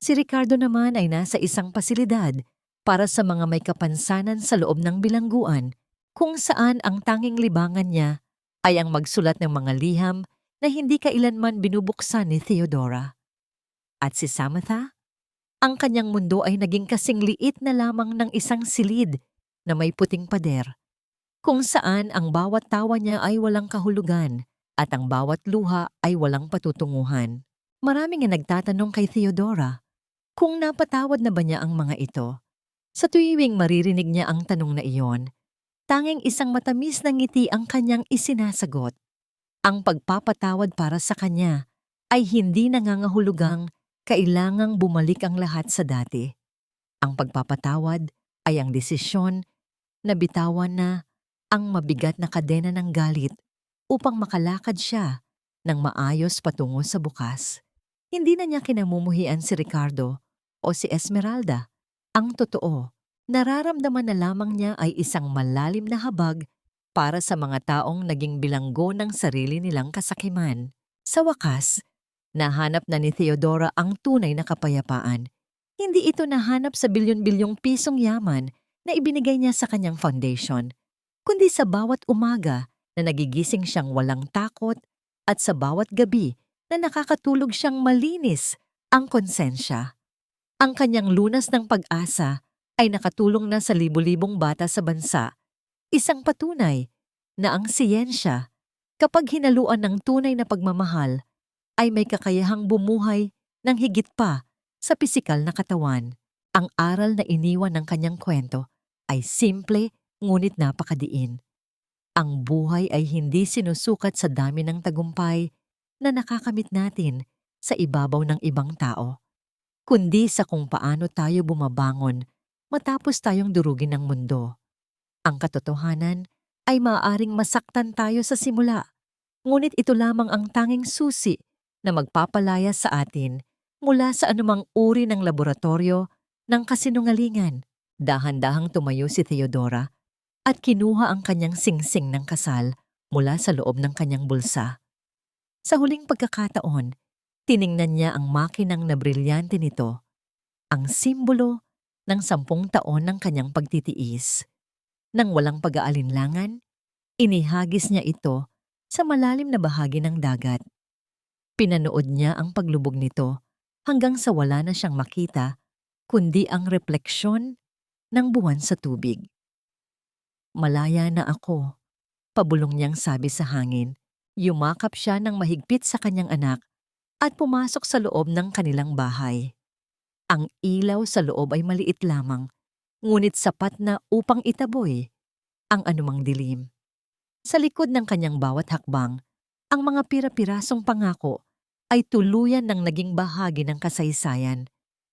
Si Ricardo naman ay nasa isang pasilidad para sa mga may kapansanan sa loob ng bilangguan, kung saan ang tanging libangan niya ay ang magsulat ng mga liham na hindi kailanman binubuksan ni Theodora. At si Samantha? Ang kanyang mundo ay naging kasing liit na lamang ng isang silid na may puting pader, kung saan ang bawat tawa niya ay walang kahulugan at ang bawat luha ay walang patutunguhan. Maraming ang nagtatanong kay Theodora kung napatawad na ba niya ang mga ito. Sa tuwing maririnig niya ang tanong na iyon, tanging isang matamis na ngiti ang kanyang isinasagot. Ang pagpapatawad para sa kanya ay hindi nangangahulugang kailangang bumalik ang lahat sa dati. Ang pagpapatawad ay ang desisyon na bitawan na ang mabigat na kadena ng galit upang makalakad siya ng maayos patungo sa bukas. Hindi na niya kinamumuhian si Ricardo o si Esmeralda. Ang totoo, nararamdaman na lamang niya ay isang malalim na habag para sa mga taong naging bilanggo ng sarili nilang kasakiman. Sa wakas, nahanap na ni Theodora ang tunay na kapayapaan. Hindi ito nahanap sa bilyon-bilyong pisong yaman na ibinigay niya sa kanyang foundation, kundi sa bawat umaga na nagigising siyang walang takot at sa bawat gabi na nakakatulog siyang malinis ang konsensya. Ang kanyang lunas ng pag-asa ay nakatulong na sa libu-libong bata sa bansa, isang patunay na ang siyensya, kapag hinaluan ng tunay na pagmamahal, ay may kakayahang bumuhay ng higit pa sa pisikal na katawan. Ang aral na iniwan ng kanyang kwento ay simple ngunit napakadiin. Ang buhay ay hindi sinusukat sa dami ng tagumpay na nakakamit natin sa ibabaw ng ibang tao, kundi sa kung paano tayo bumabangon matapos tayong durugin ng mundo. Ang katotohanan ay maaaring masaktan tayo sa simula, ngunit ito lamang ang tanging susi na magpapalaya sa atin mula sa anumang uri ng laboratorio ng kasinungalingan. Dahan-dahang tumayo si Theodora at kinuha ang kanyang singsing ng kasal mula sa loob ng kanyang bulsa. Sa huling pagkakataon, tiningnan niya ang makinang na brilyante nito, ang simbolo ng 10 taon ng kanyang pagtitiis. Nang walang pag-aalinlangan, inihagis niya ito sa malalim na bahagi ng dagat. Pinanood niya ang paglubog nito hanggang sa wala na siyang makita kundi ang refleksyon ng buwan sa tubig. "Malaya na ako," pabulong niyang sabi sa hangin. Yumakap siya ng mahigpit sa kanyang anak at pumasok sa loob ng kanilang bahay. Ang ilaw sa loob ay maliit lamang, ngunit sapat na upang itaboy ang anumang dilim. Sa likod ng kanyang bawat hakbang, ang mga pira-pirasong pangako ay tuluyan ng naging bahagi ng kasaysayan,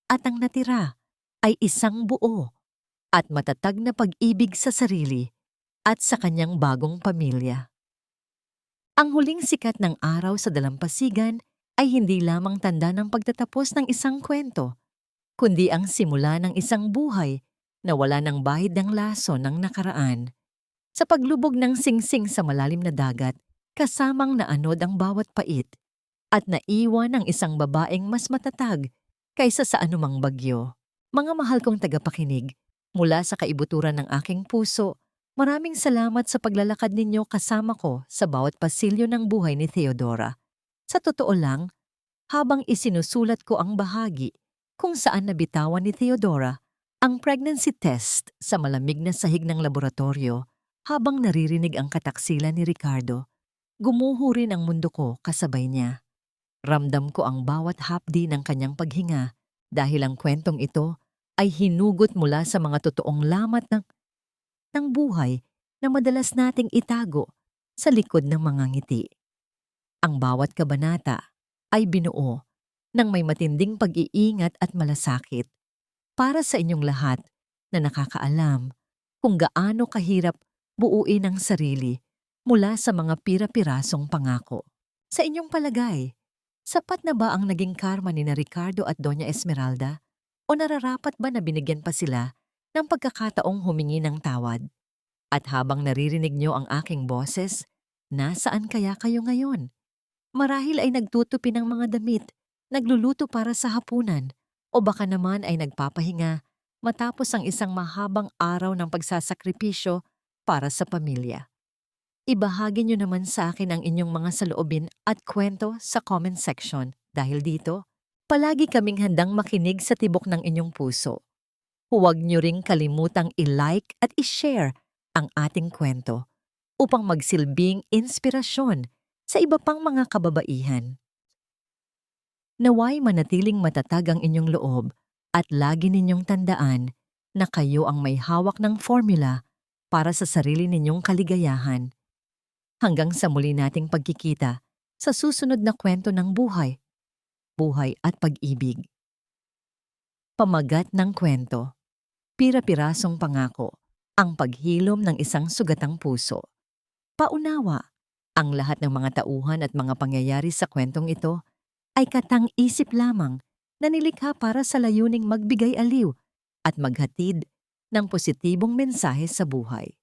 at ang natira ay isang buo at matatag na pag-ibig sa sarili at sa kanyang bagong pamilya. Ang huling sikat ng araw sa dalampasigan ay hindi lamang tanda ng pagtatapos ng isang kwento, kundi ang simula ng isang buhay na wala ng bahid ng laso ng nakaraan. Sa paglubog ng singsing sa malalim na dagat, kasamang naanod ang bawat pait at naiwan ang isang babaeng mas matatag kaysa sa anumang bagyo. Mga mahal kong tagapakinig, mula sa kaibuturan ng aking puso, maraming salamat sa paglalakad ninyo kasama ko sa bawat pasilyo ng buhay ni Theodora. Sa totoo lang, habang isinusulat ko ang bahagi kung saan nabitawan ni Theodora ang pregnancy test sa malamig na sahig ng laboratorio, habang naririnig ang kataksilan ni Ricardo, gumuho rin ang mundo ko kasabay niya. Ramdam ko ang bawat hapdi ng kanyang paghinga dahil ang kwentong ito ay hinugot mula sa mga totoong lamat ng buhay na madalas nating itago sa likod ng mga ngiti. Ang bawat kabanata ay binuo ng may matinding pag-iingat at malasakit para sa inyong lahat na nakakaalam kung gaano kahirap buuin ang sarili mula sa mga pira-pirasong pangako. Sa inyong palagay, sapat na ba ang naging karma ni na Ricardo at Doña Esmeralda? O nararapat ba na binigyan pa sila ng pagkakataong humingi ng tawad? At habang naririnig niyo ang aking boses, nasaan kaya kayo ngayon? Marahil ay nagtutupi ng mga damit, nagluluto para sa hapunan, o baka naman ay nagpapahinga matapos ang isang mahabang araw ng pagsasakripisyo para sa pamilya. Ibahagi niyo naman sa akin ang inyong mga saloobin at kwento sa comment section dahil dito, palagi kaming handang makinig sa tibok ng inyong puso. Huwag niyo ring kalimutang i-like at i-share ang ating kwento upang magsilbing inspirasyon sa iba pang mga kababaihan. Naway manatiling matatag ang inyong loob at lagi ninyong tandaan na kayo ang may hawak ng formula para sa sarili ninyong kaligayahan. Hanggang sa muli nating pagkikita sa susunod na kwento ng buhay at pag-ibig. Pamagat ng kwento. Pira-pirasong pangako, ang paghilom ng isang sugatang puso. Paunawa, Ang lahat ng mga tauhan at mga pangyayari sa kwentong ito ay katang-isip lamang na nilikha para sa layuning magbigay aliw at maghatid ng positibong mensahe sa buhay.